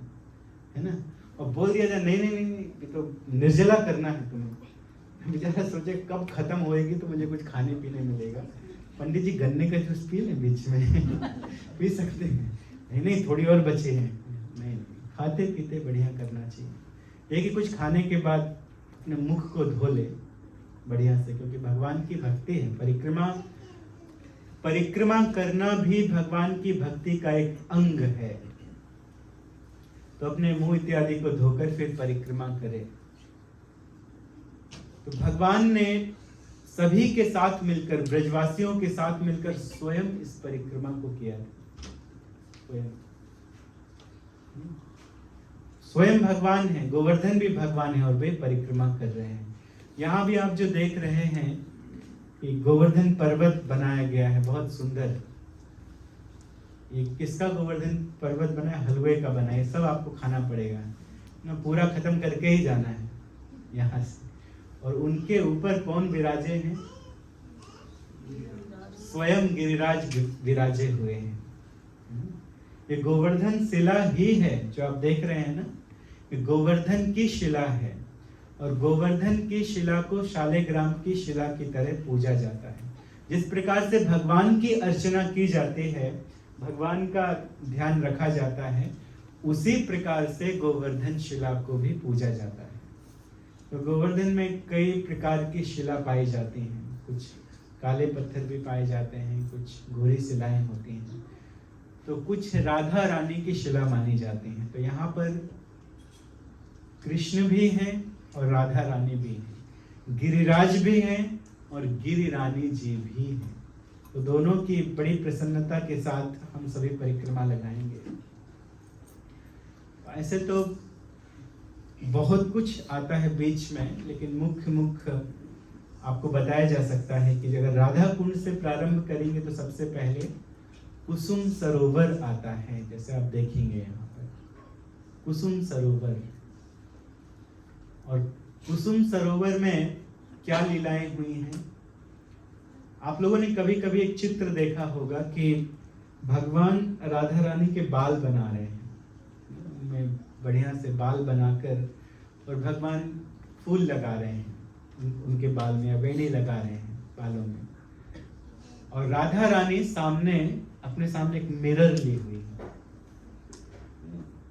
है ना। और बोल दिया जाए नहीं नहीं नहीं, ये तो निर्जला करना है तुम्हें, बेचारा सोचे कब खत्म होएगी तो मुझे कुछ खाने पीने मिलेगा। पंडित जी गन्ने का जूस पी लें बीच में पी सकते हैं, नहीं नहीं थोड़ी और बचे हैं, नहीं खाते पीते बढ़िया करना चाहिए। ये कि कुछ खाने के बाद अपने मुख को धो ले बढ़िया से, क्योंकि भगवान की भक्ति है। परिक्रमा करना भी भगवान की भक्ति का एक अंग है। तो अपने मुंह इत्यादि को धोकर फिर परिक्रमा करें। तो भगवान ने सभी के साथ मिलकर, ब्रजवासियों के साथ मिलकर स्वयं इस परिक्रमा को किया। स्वयं भगवान है, गोवर्धन भी भगवान है और वे परिक्रमा कर रहे हैं। यहाँ भी आप जो देख रहे हैं कि गोवर्धन पर्वत बनाया गया है, बहुत सुंदर। ये किसका गोवर्धन पर्वत बना है? हलवे का बना है। सब आपको खाना पड़ेगा ना, पूरा खत्म करके ही जाना है यहाँ से। और उनके ऊपर कौन विराजे हैं? स्वयं गिरिराज विराजे हुए हैं। ये गोवर्धन शिला ही है जो आप देख रहे हैं ना, ये गोवर्धन की शिला है। और गोवर्धन की शिला को शालिग्राम की शिला की तरह पूजा जाता है। जिस प्रकार से भगवान की अर्चना की जाती है, भगवान का ध्यान रखा जाता है, उसी प्रकार से गोवर्धन शिला को भी पूजा जाता है। तो गोवर्धन में कई प्रकार की शिला पाई जाती हैं, कुछ काले पत्थर भी पाए जाते हैं, कुछ गोरी शिलाएं होती हैं, तो कुछ राधा रानी की शिला मानी जाती हैं। तो यहाँ पर कृष्ण भी हैं और राधा रानी भी हैं, गिरिराज भी हैं और गिरि रानी जी भी हैं। तो दोनों की बड़ी प्रसन्नता के साथ हम सभी परिक्रमा लगाएंगे। ऐसे तो बहुत कुछ आता है बीच में, लेकिन मुख्य आपको बताया जा सकता है कि अगर राधा कुंड से प्रारंभ करेंगे तो सबसे पहले कुसुम सरोवर आता है। जैसे आप देखेंगे यहाँ पर कुसुम सरोवर, और कुसुम सरोवर में क्या लीलाएं हुई हैं। आप लोगों ने कभी कभी एक चित्र देखा होगा कि भगवान राधा रानी के बाल बना रहे हैं, उनमें बढ़िया से बाल बनाकर, और भगवान फूल लगा रहे हैं उनके बाल में, वेणी लगा रहे हैं बालों में, और राधा रानी सामने अपने सामने एक मिरर ली हुई है।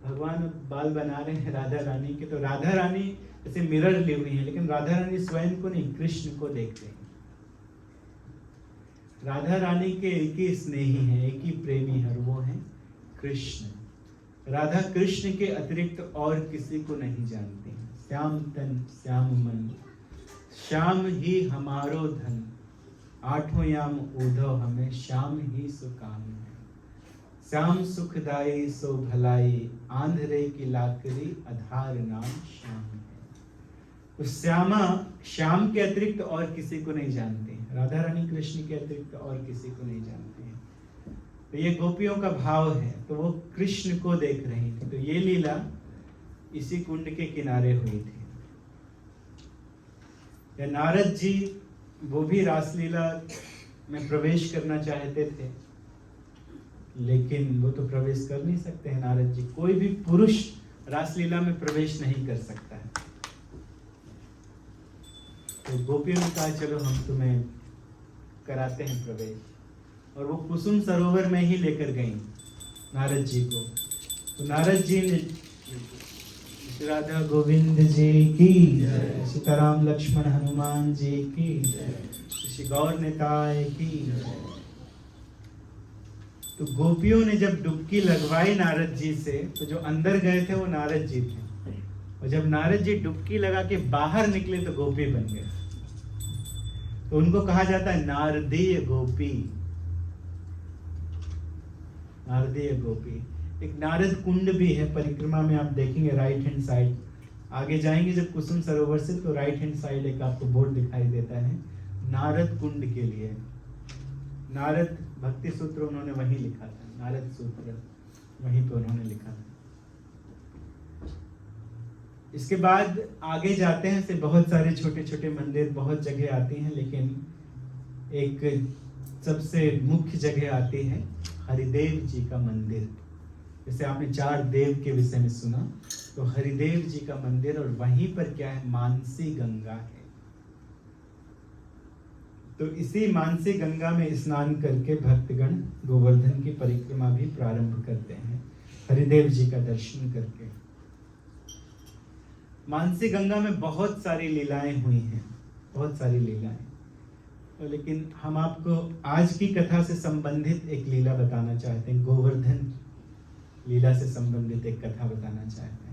भगवान बाल बना रहे हैं राधा रानी के, तो राधा रानी जैसे मिरर ली हुई है, लेकिन राधा रानी स्वयं को नहीं, कृष्ण को देखते हैं। राधा रानी के एक ही स्नेही है, एक ही प्रेमी है, वो है कृष्ण। राधा कृष्ण के अतिरिक्त और किसी को नहीं जानती हैं। श्याम तन श्याम मन, श्याम ही हमारो धन, आठों याम उधो हमें, श्याम ही सुकाम है। श्याम सुखदाई सो भलाई, आंधरे की लाकड़ी आधार नाम श्याम है। तो श्याम के अतिरिक्त और किसी को नहीं जानते हैं। राधा रानी कृष्ण के अतिरिक्त और किसी को नहीं जानते हैं। तो ये गोपियों का भाव है, तो वो कृष्ण को देख रही थी। तो ये लीला इसी कुंड के किनारे हुई थी। या नारद जी वो भी रासलीला में प्रवेश करना चाहते थे, लेकिन वो तो प्रवेश कर नहीं सकते हैं नारद जी। कोई भी पुरुष रासलीला में प्रवेश नहीं कर सकता है। तो गोपियों ने कहा चलो हम तुम्हें कराते हैं प्रवेश, और वो कुसुम सरोवर में ही लेकर गई नारद जी को। तो नारद जी ने श्री राधा गोविंद जी की, सीताराम लक्ष्मण हनुमान जी की, श्री गौर निताय की। तो गोपियों ने जब डुबकी लगवाई नारद जी से, तो जो अंदर गए थे वो नारद जी थे, और जब नारद जी डुबकी लगा के बाहर निकले तो गोपी बन गए। तो उनको कहा जाता है नारदीय गोपी। नारदीय गोपी। एक नारद कुंड भी है परिक्रमा में, आप देखेंगे राइट हैंड साइड, आगे जाएंगे जब कुसुम सरोवर से तो राइट हैंड साइड एक आपको बोर्ड दिखाई देता है नारद कुंड के लिए। नारद भक्ति सूत्र उन्होंने वहीं लिखा था, नारद सूत्र वहीं पे उन्होंने लिखा था। इसके बाद आगे जाते हैं से बहुत सारे छोटे छोटे मंदिर बहुत जगह आती हैं, लेकिन एक सबसे मुख्य जगह आती है हरिदेव जी का मंदिर। जैसे आपने 4 देव के विषय में सुना, तो हरिदेव जी का मंदिर, और वहीं पर क्या है, मानसी गंगा है। तो इसी मानसी गंगा में स्नान करके भक्तगण गोवर्धन की परिक्रमा भी प्रारंभ करते हैं, हरिदेव जी का दर्शन करके। मानसी गंगा में बहुत सारी लीलाएं हुई हैं, बहुत सारी लीलाएं, तो लेकिन हम आपको आज की कथा से संबंधित एक लीला बताना चाहते हैं, गोवर्धन लीला से संबंधित एक कथा बताना चाहते हैं।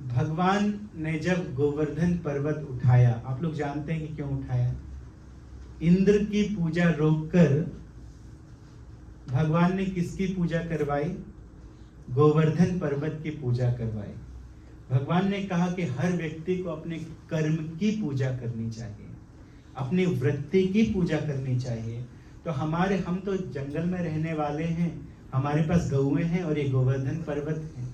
भगवान ने जब गोवर्धन पर्वत उठाया, आप लोग जानते हैं कि क्यों उठाया। इंद्र की पूजा रोककर भगवान ने किसकी पूजा करवाई, गोवर्धन पर्वत की पूजा करवाई। भगवान ने कहा कि हर व्यक्ति को अपने कर्म की पूजा करनी चाहिए, अपनी वृत्ति की पूजा करनी चाहिए। तो हम तो जंगल में रहने वाले हैं, हमारे पास गौएं हैं और ये गोवर्धन पर्वत है।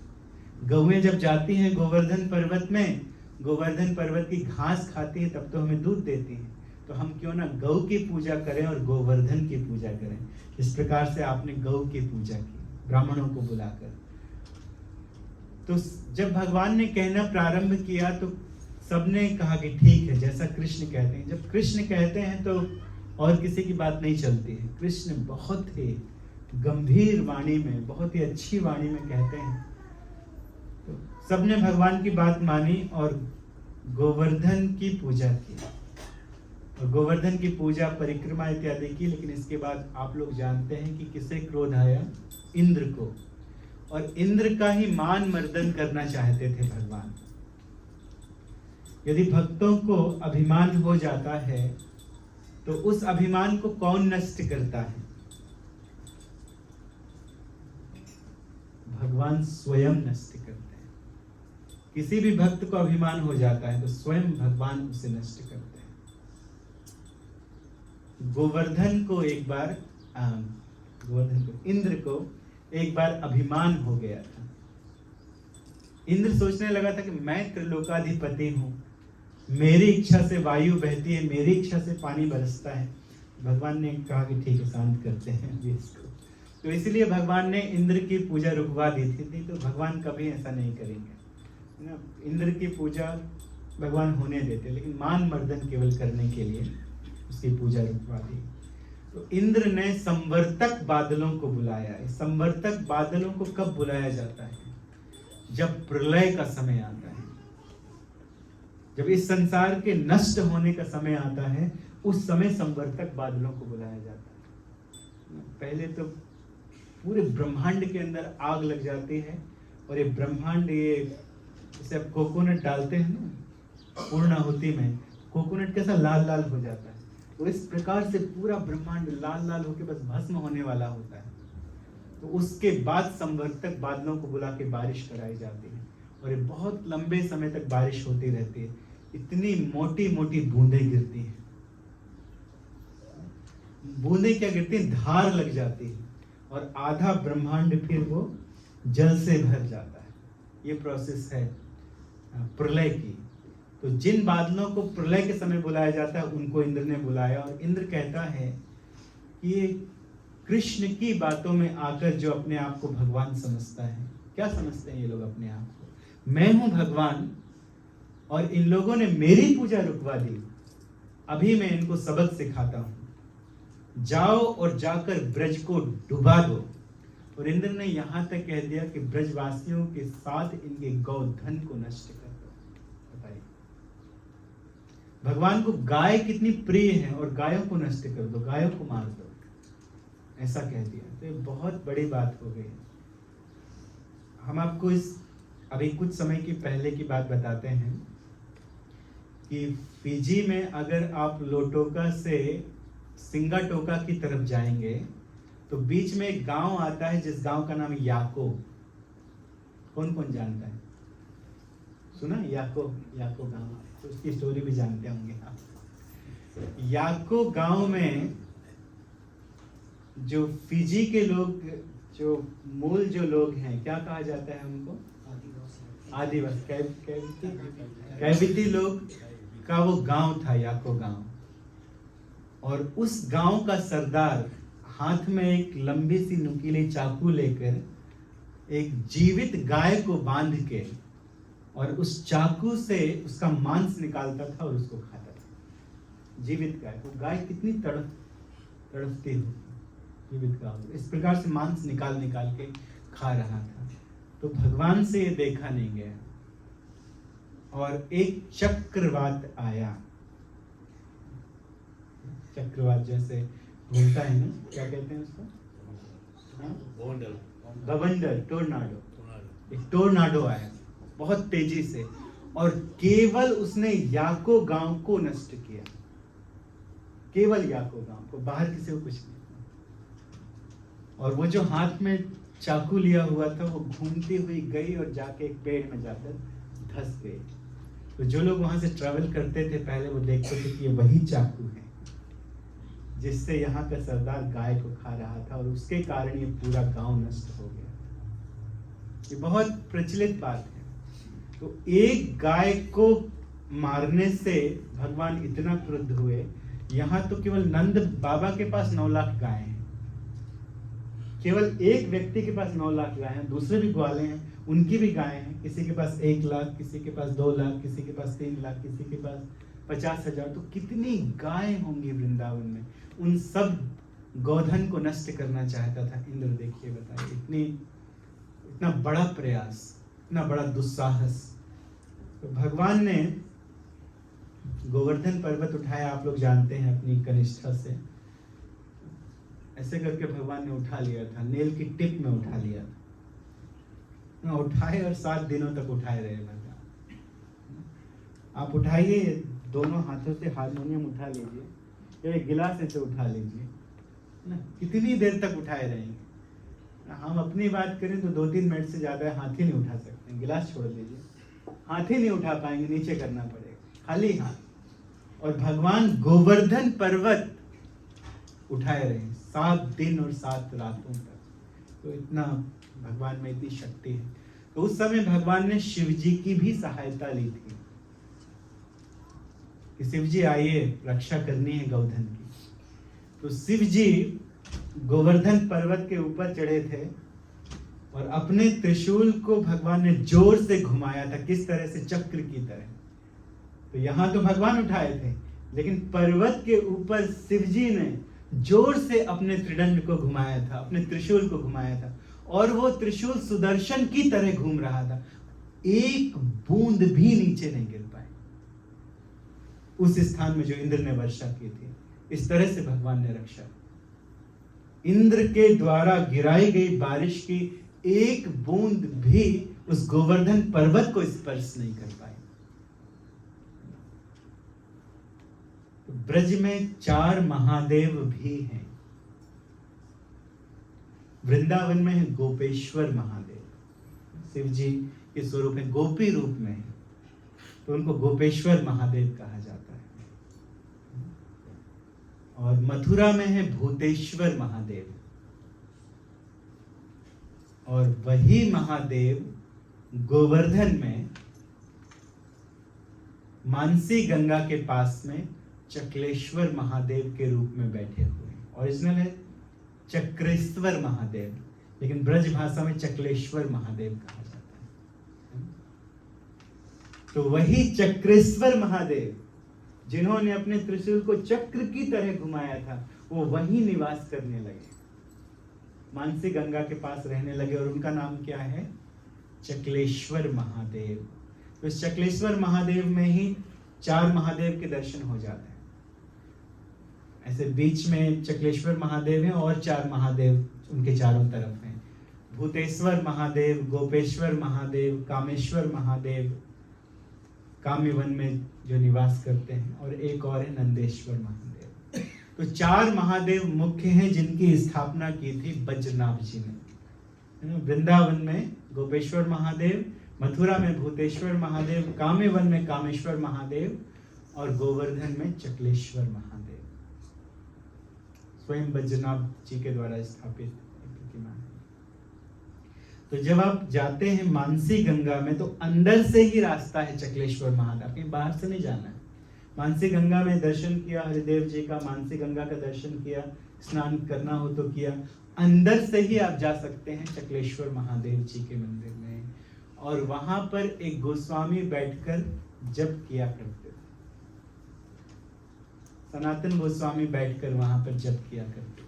गौएं जब जाती हैं गोवर्धन पर्वत में, गोवर्धन पर्वत की घास खाती है, तब तो हमें दूध देती हैं। तो हम क्यों ना गौ की पूजा करें और गोवर्धन की पूजा करें। इस प्रकार से आपने गौ की पूजा की ब्राह्मणों को बुलाकर। तो जब भगवान ने कहना प्रारंभ किया तो सबने कहा कि ठीक है, जैसा कृष्ण कहते हैं। जब कृष्ण कहते हैं तो और किसी की बात नहीं चलती है। कृष्ण बहुत ही गंभीर वाणी में, बहुत ही अच्छी वाणी में कहते हैं। तो सबने भगवान की बात मानी और गोवर्धन की पूजा की, और गोवर्धन की पूजा परिक्रमा इत्यादि की। लेकिन इसके बाद आप लोग जानते हैं कि किसे क्रोध आया, इंद्र को, और इंद्र का ही मान मर्दन करना चाहते थे भगवान। यदि भक्तों को अभिमान हो जाता है तो उस अभिमान को कौन नष्ट करता है, भगवान स्वयं नष्ट करते हैं। किसी भी भक्त को अभिमान हो जाता है तो स्वयं भगवान उसे नष्ट करते हैं। गोवर्धन को एक बार इंद्र को एक बार अभिमान हो गया था। इंद्र सोचने लगा था कि मैं त्रिलोकाधिपति हूं, मेरी इच्छा से वायु बहती है, मेरी इच्छा से पानी बरसता है। भगवान ने कहा कि ठीक है, शांत करते हैं इसको। तो इसलिए भगवान ने इंद्र की पूजा रुकवा दी थी। तो भगवान कभी ऐसा नहीं करेंगे ना, इंद्र की पूजा भगवान होने देते, लेकिन मान मर्दन केवल करने के लिए उसकी पूजा रुकवा दी। तो इंद्र ने संवर्तक बादलों को बुलाया। संवर्तक बादलों को कब बुलाया जाता है, जब प्रलय का समय आता है, जब इस संसार के नष्ट होने का समय आता है, उस समय संवर्तक बादलों को बुलाया जाता है। पहले तो पूरे ब्रह्मांड के अंदर आग लग जाती है, और ये ब्रह्मांड, ये जैसे आप कोकोनट डालते हैं ना पूर्णाहुति में, कोकोनट कैसा लाल लाल हो जाता है, तो इस प्रकार से पूरा ब्रह्मांड लाल लाल होकर बस भस्म होने वाला होता है। तो उसके बाद संवर्तक बादलों को बुला के बारिश कराई जाती है, और ये बहुत लंबे समय तक बारिश होती रहती है। इतनी मोटी मोटी बूंदें गिरती हैं। बूंदें क्या गिरती हैं, धार लग जाती है और आधा ब्रह्मांड फिर वो जल से भर जाता है। ये प्रोसेस है प्रलय की। तो जिन बादलों को प्रलय के समय बुलाया जाता है उनको इंद्र ने बुलाया, और इंद्र कहता है कि ये कृष्ण की बातों में आकर जो अपने आप को भगवान समझता है, क्या समझते हैं ये लोग अपने आप को, मैं हूं भगवान और इन लोगों ने मेरी पूजा रुकवा दी, अभी मैं इनको सबक सिखाता हूं, जाओ और जाकर ब्रज को डुबा दो। और इंद्र ने यहां तक कह दिया कि ब्रजवासियों के साथ इनके गौधन को नष्ट कर दो। बताइए, भगवान को गाय कितनी प्रिय है और गायों को नष्ट कर दो, गायों को मार दो, ऐसा कह दिया। तो ये बहुत बड़ी बात हो गई। हम आपको इस अभी कुछ समय की पहले की बात बताते हैं कि फिजी में अगर आप लोटोका से सिंगाटोका की तरफ जाएंगे तो बीच में एक गांव आता है जिस गांव का नाम है याको। कौन कौन जानता है? सुना याको? याको गांव, तो उसकी स्टोरी भी जानते होंगे आप। याको गांव में जो फिजी के लोग, जो मूल जो लोग हैं, क्या कहा जाता है उनको? आदिवासी, कैविटी लोग का वो गांव था, याको गांव। और उस गांव का सरदार हाथ में एक लंबी सी नुकीली चाकू लेकर एक जीवित गाय को बांध के और उस चाकू से उसका मांस निकालता था और उसको खाता था। जीवित गाय, वो गाय कितनी तड़पती हो, जीवित गाय इस प्रकार से मांस निकाल निकाल के खा रहा था। तो भगवान से ये देखा नहीं गया और एक चक्रवात आया। चक्रवात जैसे घूमता है ना, क्या कहते हैं उसको? बवंडर, टोर्नाडो। एक टोर्नाडो आया बहुत तेजी से और केवल उसने याको गांव को नष्ट किया, केवल याको गांव को, बाहर किसी को कुछ नहीं। और वो जो हाथ में चाकू लिया हुआ था वो घूमती हुई गई और जाके एक पेड़ में जाकर धंस गई। तो जो लोग वहां से ट्रैवल करते थे पहले वो देखते थे कि ये वही चाकू है जिससे यहाँ का सरदार गाय को खा रहा था और उसके कारण ये पूरा गांव नष्ट हो गया। ये बहुत प्रचलित बात है। तो एक गाय को मारने से भगवान इतना क्रुद्ध हुए। यहाँ तो केवल नंद बाबा के पास 9 लाख गायें हैं, केवल एक व्यक्ति के पास 9 लाख गायें हैं, दूसरे भी ग्वाले हैं उनकी भी गायें हैं, किसी के पास 1 लाख, किसी के पास 2 लाख, किसी के पास 3 लाख, किसी के पास 50,000। तो कितनी गायें होंगी वृंदावन में। उन सब गोधन को नष्ट करना चाहता था इंद्र। देखिए, बताइए, इतना बड़ा प्रयास, इतना बड़ा दुस्साहस। तो भगवान ने गोवर्धन पर्वत उठाया, आप लोग जानते हैं, अपनी कनिष्ठा से ऐसे करके भगवान ने उठा लिया था, नेल की टिप में उठा लिया था। उठाए और 7 दिनों तक उठाए रहे भगवान। आप उठाइए, दोनों हाथों से हारमोनियम उठा लीजिए या एक गिलास ऐसे उठा लीजिए ना, कितनी देर तक उठाए रहेंगे। हम अपनी बात करें तो 2-3 मिनट से ज्यादा हाथ ही नहीं उठा सकते। गिलास छोड़ दीजिए, हाथ ही नहीं उठा पाएंगे, नीचे करना पड़ेगा खाली हाथ। और भगवान गोवर्धन पर्वत उठाए रहे 7 दिन और 7 रातों तक। तो इतना भगवान में इतनी शक्ति है। तो उस समय भगवान ने शिव जी की भी सहायता ली थी कि शिव जी आइए, रक्षा करनी है गोवर्धन की। तो शिव जी गोवर्धन पर्वत के ऊपर चढ़े थे और अपने त्रिशूल को भगवान ने जोर से घुमाया था, किस तरह से? चक्र की तरह। तो यहां तो भगवान उठाए थे, लेकिन पर्वत के ऊपर शिव जी ने जोर से अपने त्रिदंड को घुमाया था, अपने त्रिशूल को घुमाया था, और वो त्रिशूल सुदर्शन की तरह घूम रहा था। एक बूंद भी नीचे नहीं गिर पाए उस स्थान में जो इंद्र ने वर्षा की थी। इस तरह से भगवान ने रक्षा। इंद्र के द्वारा गिराई गई बारिश की एक बूंद भी उस गोवर्धन पर्वत को स्पर्श नहीं कर पाई। ब्रज में 4 महादेव भी हैं। वृंदावन में है गोपेश्वर महादेव, शिव जी के स्वरूप है, गोपी रूप में है, तो उनको गोपेश्वर महादेव कहा जाता है। और मथुरा में है भूतेश्वर महादेव, और वही महादेव गोवर्धन में मानसी गंगा के पास में चक्लेश्वर महादेव के रूप में बैठे हुए हैं। ओरिजिनल है चक्रेश्वर महादेव, लेकिन ब्रज भाषा में चक्लेश्वर महादेव कहा जाता है। तो वही चक्रेश्वर महादेव जिन्होंने अपने त्रिशूल को चक्र की तरह घुमाया था, वो वहीं निवास करने लगे, मानसी गंगा के पास रहने लगे, और उनका नाम क्या है? चक्लेश्वर महादेव। तो इस चक्लेश्वर महादेव में ही 4 महादेव के दर्शन हो जाते हैं। ऐसे बीच में चक्लेश्वर महादेव हैं और 4 महादेव उनके चारों तरफ हैं। भूतेश्वर महादेव, गोपेश्वर महादेव, कामेश्वर महादेव, काम्यवन में जो निवास करते हैं, और एक और है नंदेश्वर महादेव। तो 4 महादेव मुख्य हैं जिनकी स्थापना की थी बज्रनाभ जी ने। वृंदावन में गोपेश्वर महादेव, मथुरा में भूतेश्वर महादेव, काम्यवन में कामेश्वर महादेव, और गोवर्धन में चक्लेश्वर महादेव। स्वयं बज्रनाभ जी के द्वारा स्थापित प्रतिमा है। तो जब आप जाते हैं मानसी गंगा में, तो अंदर से ही रास्ता है चक्लेश्वर महादेव, कहीं बाहर से नहीं जाना है। मानसी गंगा में दर्शन किया हरिदेव जी का, मानसी गंगा का दर्शन किया, स्नान करना हो तो किया, अंदर से ही आप जा सकते हैं चक्लेश्वर महादेव जी के मंदिर में। और वहां पर एक गोस्वामी बैठकर जप किया करते थे, सनातन गोस्वामी बैठकर वहां पर जप किया करते थे।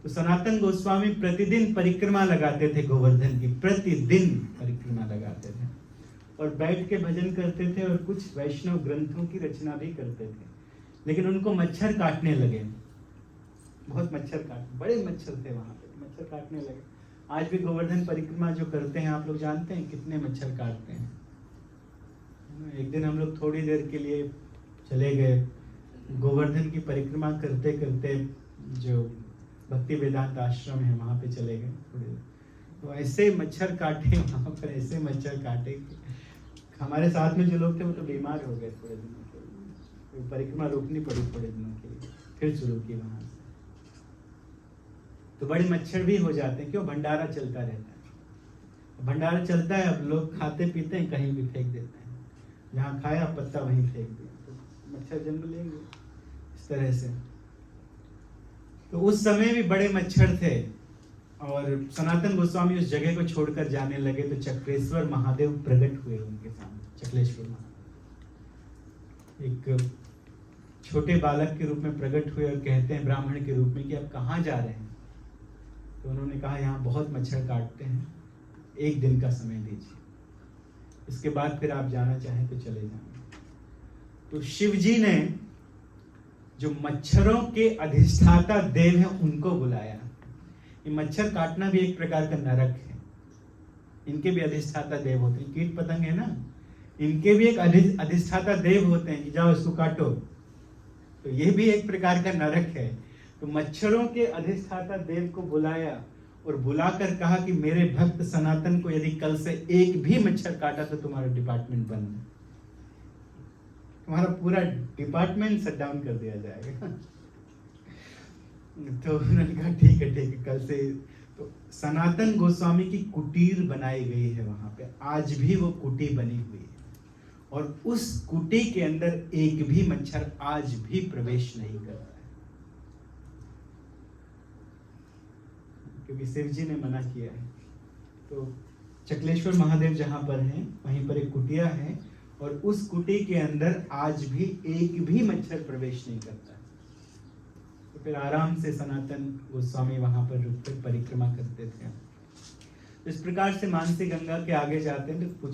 तो सनातन गोस्वामी प्रतिदिन परिक्रमा लगाते थे गोवर्धन की, प्रतिदिन परिक्रमा लगाते थे, और बैठ के भजन करते थे, और कुछ वैष्णव ग्रंथों की रचना भी करते थे। लेकिन उनको मच्छर काटने लगे, बहुत मच्छर काट, बड़े मच्छर थे वहां पे, मच्छर काटने लगे। आज भी गोवर्धन परिक्रमा जो करते हैं, आप लोग जानते हैं कितने मच्छर काटते हैं। एक दिन हम लोग थोड़ी देर के लिए चले गए, गोवर्धन की परिक्रमा करते करते जो भक्ति वेदांत आश्रम है वहां पे चले गए थोड़ी देर, तो ऐसे मच्छर काटे वहां पर, ऐसे मच्छर काटे कि हमारे साथ में जो लोग थे वो तो बीमार हो गए थोड़े दिनों के लिए। परिक्रमा रोकनी पड़ी थोड़े दिनों के लिए, फिर शुरू की वहां से। तो बड़े मच्छर भी हो जाते हैं, क्यों? भंडारा चलता रहता है, भंडारा चलता है, अब लोग खाते पीते हैं, कहीं भी फेंक देते हैं, जहाँ खाया पत्ता वहीं फेंक दिया, तो मच्छर जन्म लेंगे इस तरह से। तो उस समय भी बड़े मच्छर थे, और सनातन गोस्वामी उस जगह को छोड़कर जाने लगे, तो चक्रेश्वर महादेव प्रकट हुए उनके सामने। चक्लेश्वर महादेव एक छोटे बालक के रूप में प्रकट हुए, और कहते हैं ब्राह्मण के रूप में कि आप कहाँ जा रहे हैं? तो उन्होंने कहा यहाँ बहुत मच्छर काटते हैं, 1 दिन का समय दीजिए, इसके बाद फिर आप जाना चाहें तो चले जाएंगे। तो शिव जी ने जो मच्छरों के अधिष्ठाता देव हैं उनको बुलाया। ये मच्छर काटना भी एक प्रकार का नरक है, इनके भी अधिष्ठाता देव होते हैं, कीट पतंग है ना, इनके भी एक अधिष्ठाता देव होते हैं कि जाओ इसको काटो, तो ये भी एक प्रकार का नरक है। तो मच्छरों के अधिष्ठाता देव को बुलाया, और बुलाकर कहा कि मेरे भक्त सनातन को यदि कल से एक भी मच्छर काटा तो तुम्हारा डिपार्टमेंट बंद है, तुम्हारा पूरा डिपार्टमेंट शट डाउन कर दिया जाएगा। तो उन्होंने कहा ठीक है कल से। तो सनातन गोस्वामी की कुटीर बनाई गई है वहां पे, आज भी वो कुटी बनी हुई है, और उस कुटी के अंदर एक भी मच्छर आज भी प्रवेश नहीं करता है, क्योंकि शिव जी ने मना किया है। तो चक्लेश्वर महादेव जहां पर हैं वहीं पर एक कुटिया है, और उस कुटी के अंदर आज भी एक भी मच्छर प्रवेश नहीं करता है। तो फिर आराम से सनातन गोस्वामी वहां पर रुककर परिक्रमा करते थे। इस प्रकार से मानसी गंगा के आगे जाते हैं तो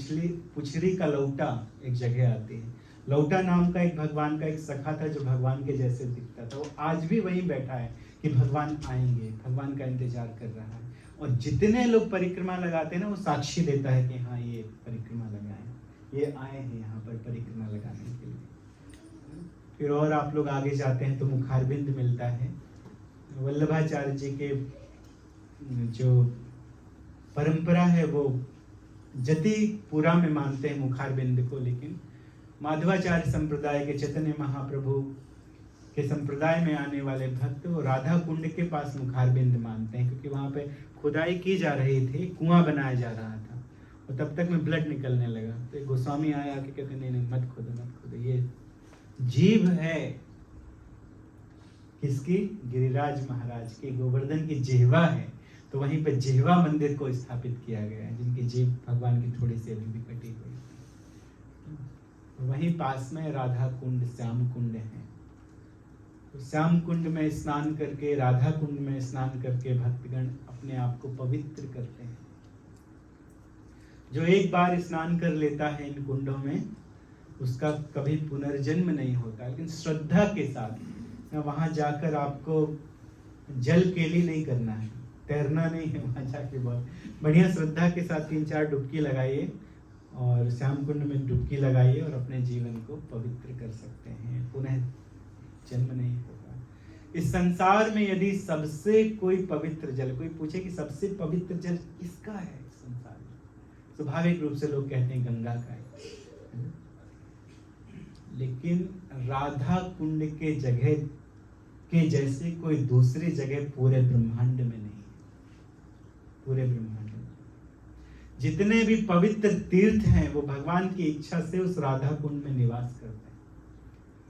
पुछरी का लौटा एक जगह आती है। लौटा नाम का एक भगवान का एक सखा था जो भगवान के जैसे दिखता था, वो आज भी वहीं बैठा है कि भगवान आएंगे, भगवान का इंतजार कर रहा है। और जितने लोग परिक्रमा लगाते हैं ना, वो साक्षी देता है कि हाँ ये परिक्रमा लगाए, ये आए हैं यहाँ पर परिक्रमा लगाने के लिए। फिर और आप लोग आगे जाते हैं तो मुखारबिंद मिलता है। वल्लभाचार्य जी के जो परंपरा है वो जतिपुरा में मानते हैं मुखारबिंद को, लेकिन माधवाचार्य संप्रदाय के चैतन्य महाप्रभु के संप्रदाय में आने वाले भक्त वो राधा कुंड के पास मुखारबिंद मानते हैं, क्योंकि वहाँ पे खुदाई की जा रही थी, कुआं बनाया जा रहा था और तब तक में ब्लड निकलने लगा। तो एक गोस्वामी आया कि कहते नहीं नहीं मत खोदो मत खोदो, ये जीभ है किसकी? गिरिराज महाराज की, गोवर्धन की जिह्वा है। तो वहीं पे जिह्वा मंदिर को स्थापित किया गया है, जिनकी जीभ भगवान की थोड़ी सी अभी भी कटी हुई है। वहीं पास में राधा कुंड श्याम कुंड है। तो श्याम कुंड में स्नान करके, राधा कुंड में स्नान करके भक्तगण अपने आप को पवित्र करते हैं। जो एक बार स्नान कर लेता है इन कुंडों में, उसका कभी पुनर्जन्म नहीं होता। लेकिन श्रद्धा के साथ वहां जाकर आपको जल केली नहीं करना है, तैरना नहीं है, वहां जाके बहुत बढ़िया श्रद्धा के साथ 3-4 डुबकी लगाइए और श्याम कुंड में डुबकी लगाइए और अपने जीवन को पवित्र कर सकते हैं। पुनः जन्म नहीं होगा। इस संसार में यदि सबसे कोई पवित्र जल, कोई पूछे कि सबसे पवित्र जल किसका है इस संसार में, स्वाभाविक रूप से लोग कहते हैं गंगा का है। लेकिन राधा कुंड के जगह के जैसे कोई दूसरी जगह पूरे ब्रह्मांड में नहीं। पूरे ब्रह्मांड में जितने भी पवित्र तीर्थ हैं वो भगवान की इच्छा से उस राधा कुंड में निवास करते हैं।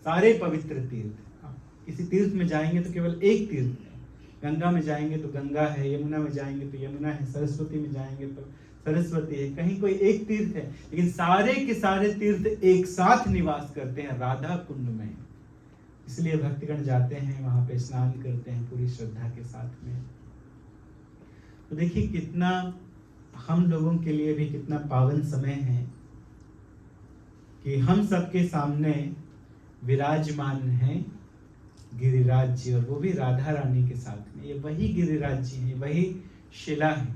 सारे पवित्र तीर्थ, किसी तीर्थ में जाएंगे तो केवल एक तीर्थ है, गंगा में जाएंगे तो गंगा है, यमुना में जाएंगे तो यमुना है, सरस्वती में जाएंगे तो सरस्वती है, कहीं कोई एक तीर्थ है। लेकिन सारे के सारे तीर्थ एक साथ निवास करते हैं राधा कुंड में। इसलिए भक्तगण जाते हैं वहां पे, स्नान करते हैं पूरी श्रद्धा के साथ में। तो देखिए कितना हम लोगों के लिए भी कितना पावन समय है कि हम सबके सामने विराजमान हैं गिरिराज जी, और वो भी राधा रानी के साथ में। ये वही गिरिराज जी हैं, वही शिला है,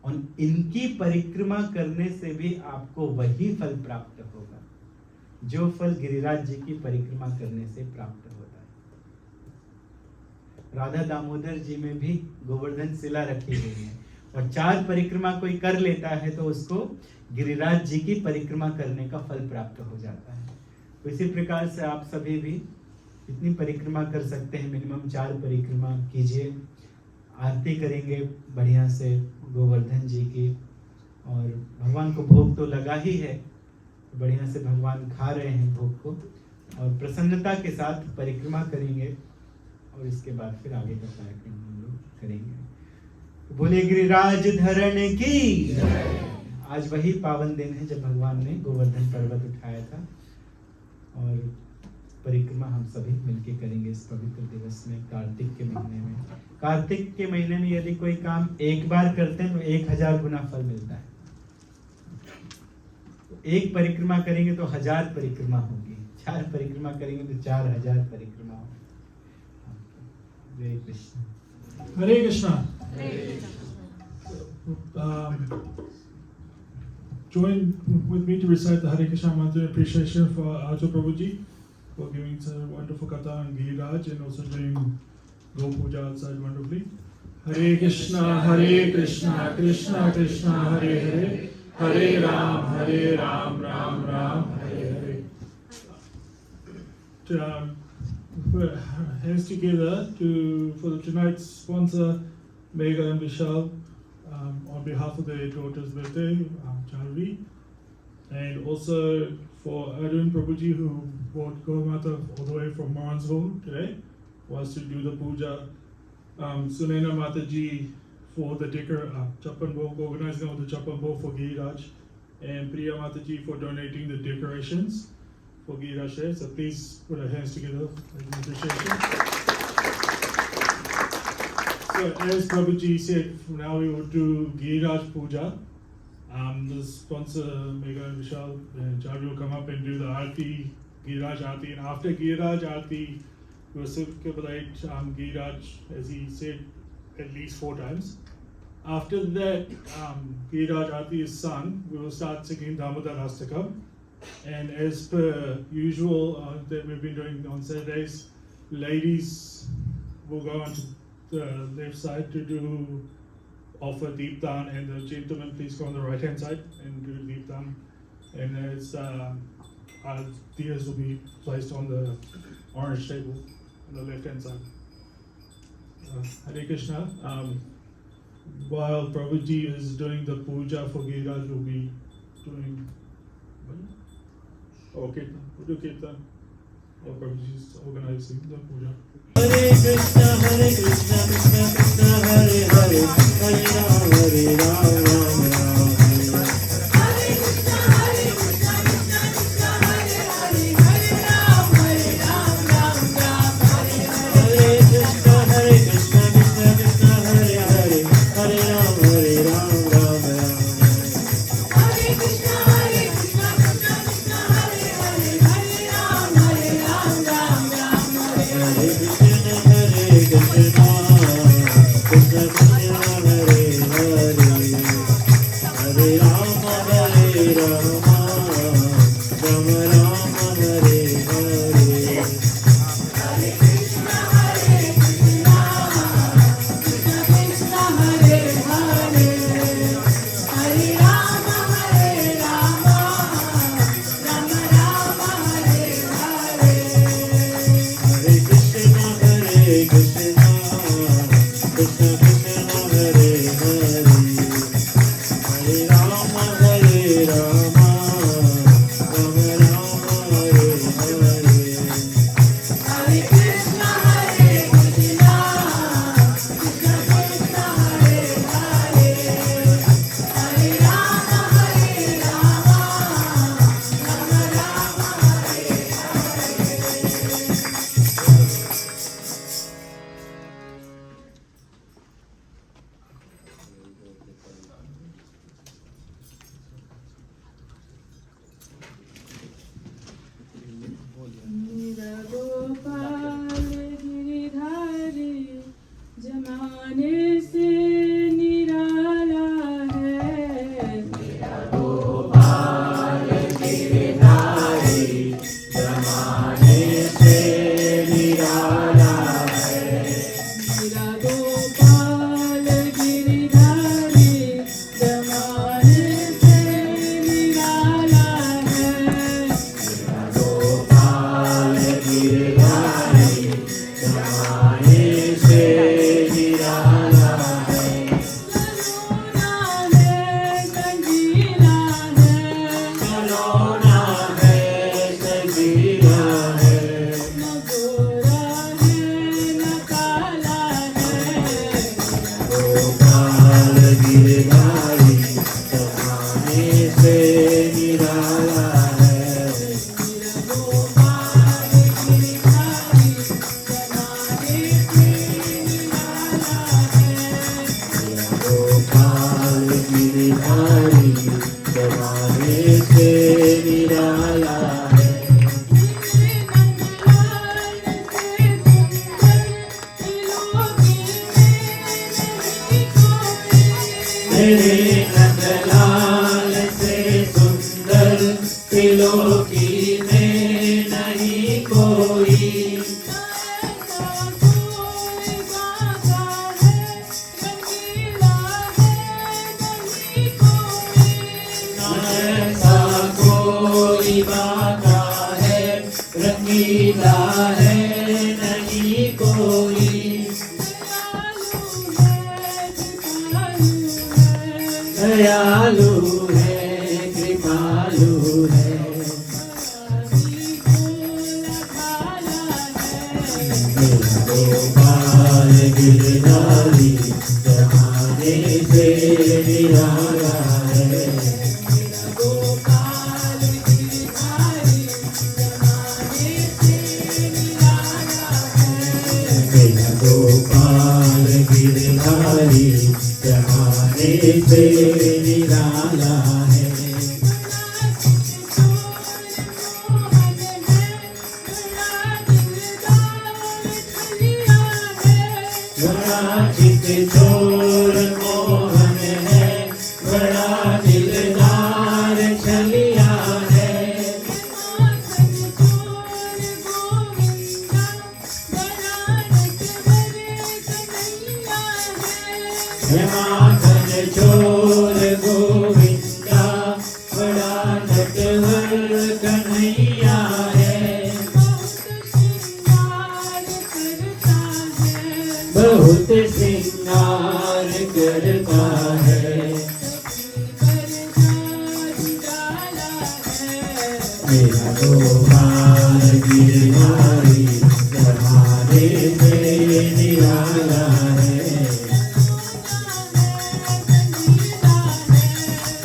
और इनकी परिक्रमा करने से भी आपको वही फल प्राप्त होगा जो फल गिरिराज जी की परिक्रमा करने से प्राप्त होता है। राधा दामोदर जी में भी गोवर्धन शिला रखी गई है, और 4 परिक्रमा कोई कर लेता है तो उसको गिरिराज जी की परिक्रमा करने का फल प्राप्त हो जाता है। तो इसी प्रकार से आप सभी भी इतनी परिक्रमा कर सकते हैं, मिनिमम 4 परिक्रमा कीजिए। आरती करेंगे बढ़िया से गोवर्धन जी की, और भगवान को भोग तो लगा ही है, बढ़िया से भगवान खा रहे हैं भोग को, और प्रसन्नता के साथ परिक्रमा करेंगे, और इसके बाद फिर आगे का कार्यक्रम हम लोग करेंगे। तो बोले गिरिराज धरण की। आज वही पावन दिन है जब भगवान ने गोवर्धन पर्वत उठाया था, और परिक्रमा हम सभी मिलके करेंगे इस पवित्र दिवस में, कार्तिक के महीने में। कार्तिक के महीने में यदि कोई काम एक बार करते हैं तो 1000 गुना फल मिलता है। तो एक परिक्रमा करेंगे तो 1000 परिक्रमा होगी, 4 परिक्रमा करेंगे तो 4000 परिक्रमा होगी। हरे कृष्ण। हरे Krishna. Join with me to recite the Hare Krishna mantra in appreciation for Ajo Prabhuji for giving such a wonderful katha on Giriraj and also doing Go Puja outside wonderfully. Hare Krishna, Krishna Krishna, Hare Hare, Hare Ram, Ram Ram, Hare Hare. Put hands together for tonight's sponsor, Megha and Vishal, on behalf of their daughter's birthday, Chanvi, and also for Arun Prabhuji, who brought Gaumata all the way from Marnsville today, was to do the puja. Sunena Mataji for the Chapan Bhog, organizing all the Chapan Bhog for Giriraj, and Priya Mataji for donating the decorations for Giriraj. So please put our hands together in appreciation. So as Prabhuji said, now we will do Giriraj Puja. The sponsor Megha and Vishal and Chavi will come up and do the Aarti, Giriraj Aarti, and after Giriraj Aarti, we will celebrate Giriraj, as he said, at least 4 times. After that, Giriraj Aarti is sung, we will start singing Damodar Astakam. And as per usual that we've been doing on Saturdays, ladies will go on to the left side to do offer deep down, and the gentlemen please go on the right hand side and do deep down. And as our diyas will be placed on the orange table. the left hand side. Hare Krishna. While Prabhuji is doing the puja for Giriraj, will be doing Kirtan. We'll do Kirtan. Or Prabhuji is organizing the puja. Hare Krishna, Krishna Krishna, Hare Hare, Hare Ram, Hare Ram, Ram Ram, Hare Hare. Hare Krishna, Krishna Krishna, Hare Hare, Hare Ram, Hare Ram, Ram Ram, Hare Hare. Hare Krishna, Krishna Krishna, Hare Hare, Hare Ram, Hare Ram, Ram Ram, Hare Krishna, Krishna Krishna, Hare Hare, Hare Ram, Hare Ram, Ram Ram, Hare Krishna, Krishna Krishna, Hare Hare, Hare Rama, Hare Rama, Rama Rama, Hare Hare. Hare Krishna, Krishna Krishna, Hare Hare, Hare Rama, Hare Rama, Rama Rama, Hare Hare. Hare Krishna, Krishna Krishna, Hare Hare, Hare Rama, Hare Rama, Rama Rama, Hare Hare. Hare Krishna, Krishna Krishna, Hare Hare, Hare Rama, Hare Rama, Rama Rama, Hare मेरा गोपाल गिरधारी जमाने से निराला है। मेरा गोपाल गिरधारी जमाने से निराला है। मेरा गोपाल गिरधारी जमाने से निराला है। गोपाल गिरधारी जमाने से निराला है। करुणा है संजीला है, करुणा है संजीला है। न गोरा है न काला है। गोपाल गिरधारी जमाने से निराला है। गोपाल गिरधारी जमाने से निराला है। गोपाल गिरधारी जमाने से निराला है। मेरे नंदलाल से सुंदर त्रिलोकी में नहीं कोई। ऐसा कोई बाका है, रंगीला है नहीं कोई। दयालु है कृपालु है। गोपाल गिरधारी जमाने से निराला है। गोपाल गिरधारी जमाने से निराला है। गोपाल गिरधारी जमाने से निराला है। बड़ा चित चोर मोहन है, बड़ा दिलदार छलिया है। माखन चोर गोविंदा, बड़ा नटवर कन्हैया है। मेरा गोपाल गिरधारी जमाने से निराला है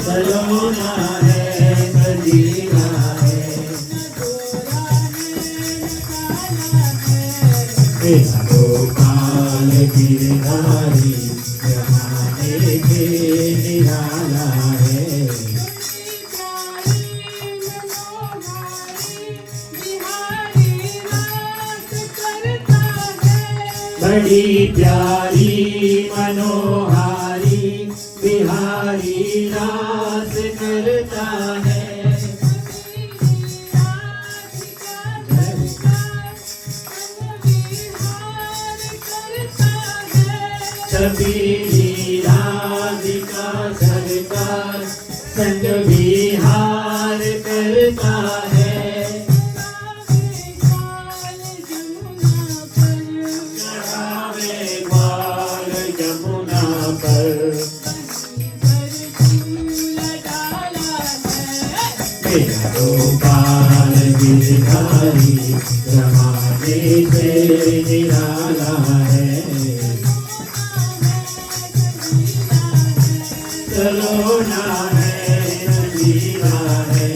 सलोना है कजीरा है मेरा गोपाल गिरधारी जमाने से निराला है बड़ी प्यारी मनोहारी बिहारी रास करता है छबीली राधिका सरकार संग विहार करता है मेरा गोपाल गिरधारी जमाने से निराला है सलोना है नजीरा है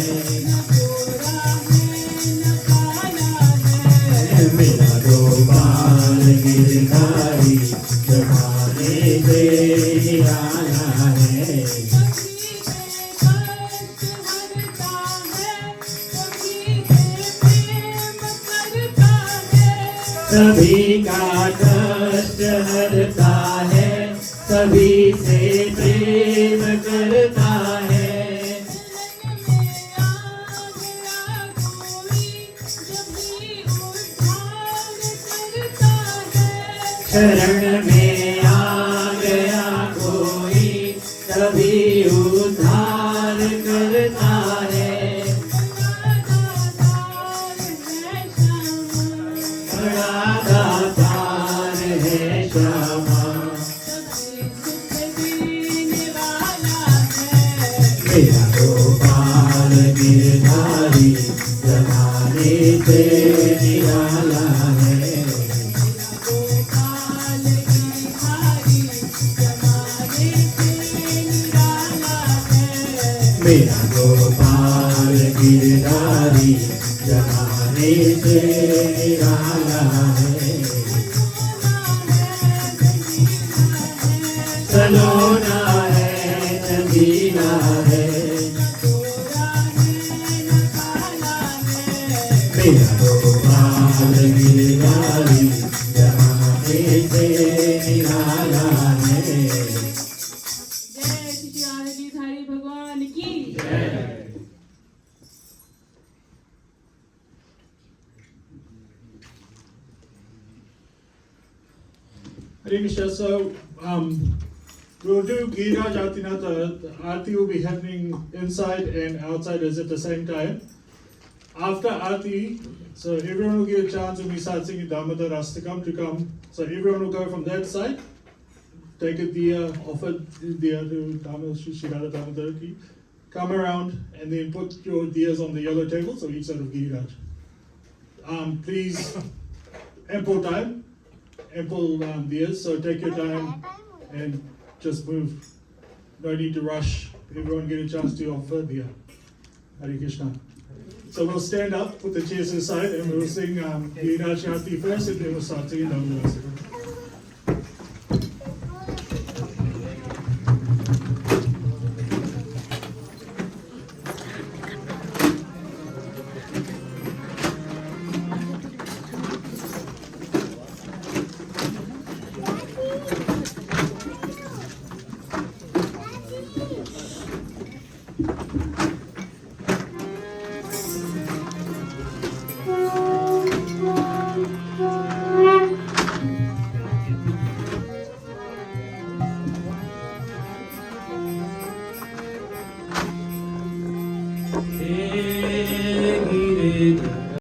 मेरा गोपाल गिरधारी जमाने से निराला है सभी का कष्ट हरता है सभी से प्रेम करता है शरण में आ गया कोई तभी उद्धार करता है बड़ा दातार है श्यामा मेरा गोपाल गिरधारी जमाने से निराला है मेरा गोपाल गिरधारी जमाने से निराला है सलोना है नजीरा है मेरा गोपाल गिरधारी जमाने से निराला है जय श्री गिरधारी भगवान की Hare Krishna. So, we'll do Giraj Atinata. The Aarti will be happening inside and outside at the same time. After Aarti, so everyone will get a chance when we start singing Damodar Astakam to come. So everyone will go from that side, take a diya, offer diya to Damodar, Shirada Damodar ki, come around and then put your diyas on the yellow table, so each side of Giraj. Please, ample time. Ample diyas, so take your time and just move. No need to rush. Everyone get a chance to offer diya. Hare Krishna. So we'll stand up, put the chairs aside, and we'll sing Giraj Aarti first, and then we'll start singing Damodar Astakam. Hey Giridhari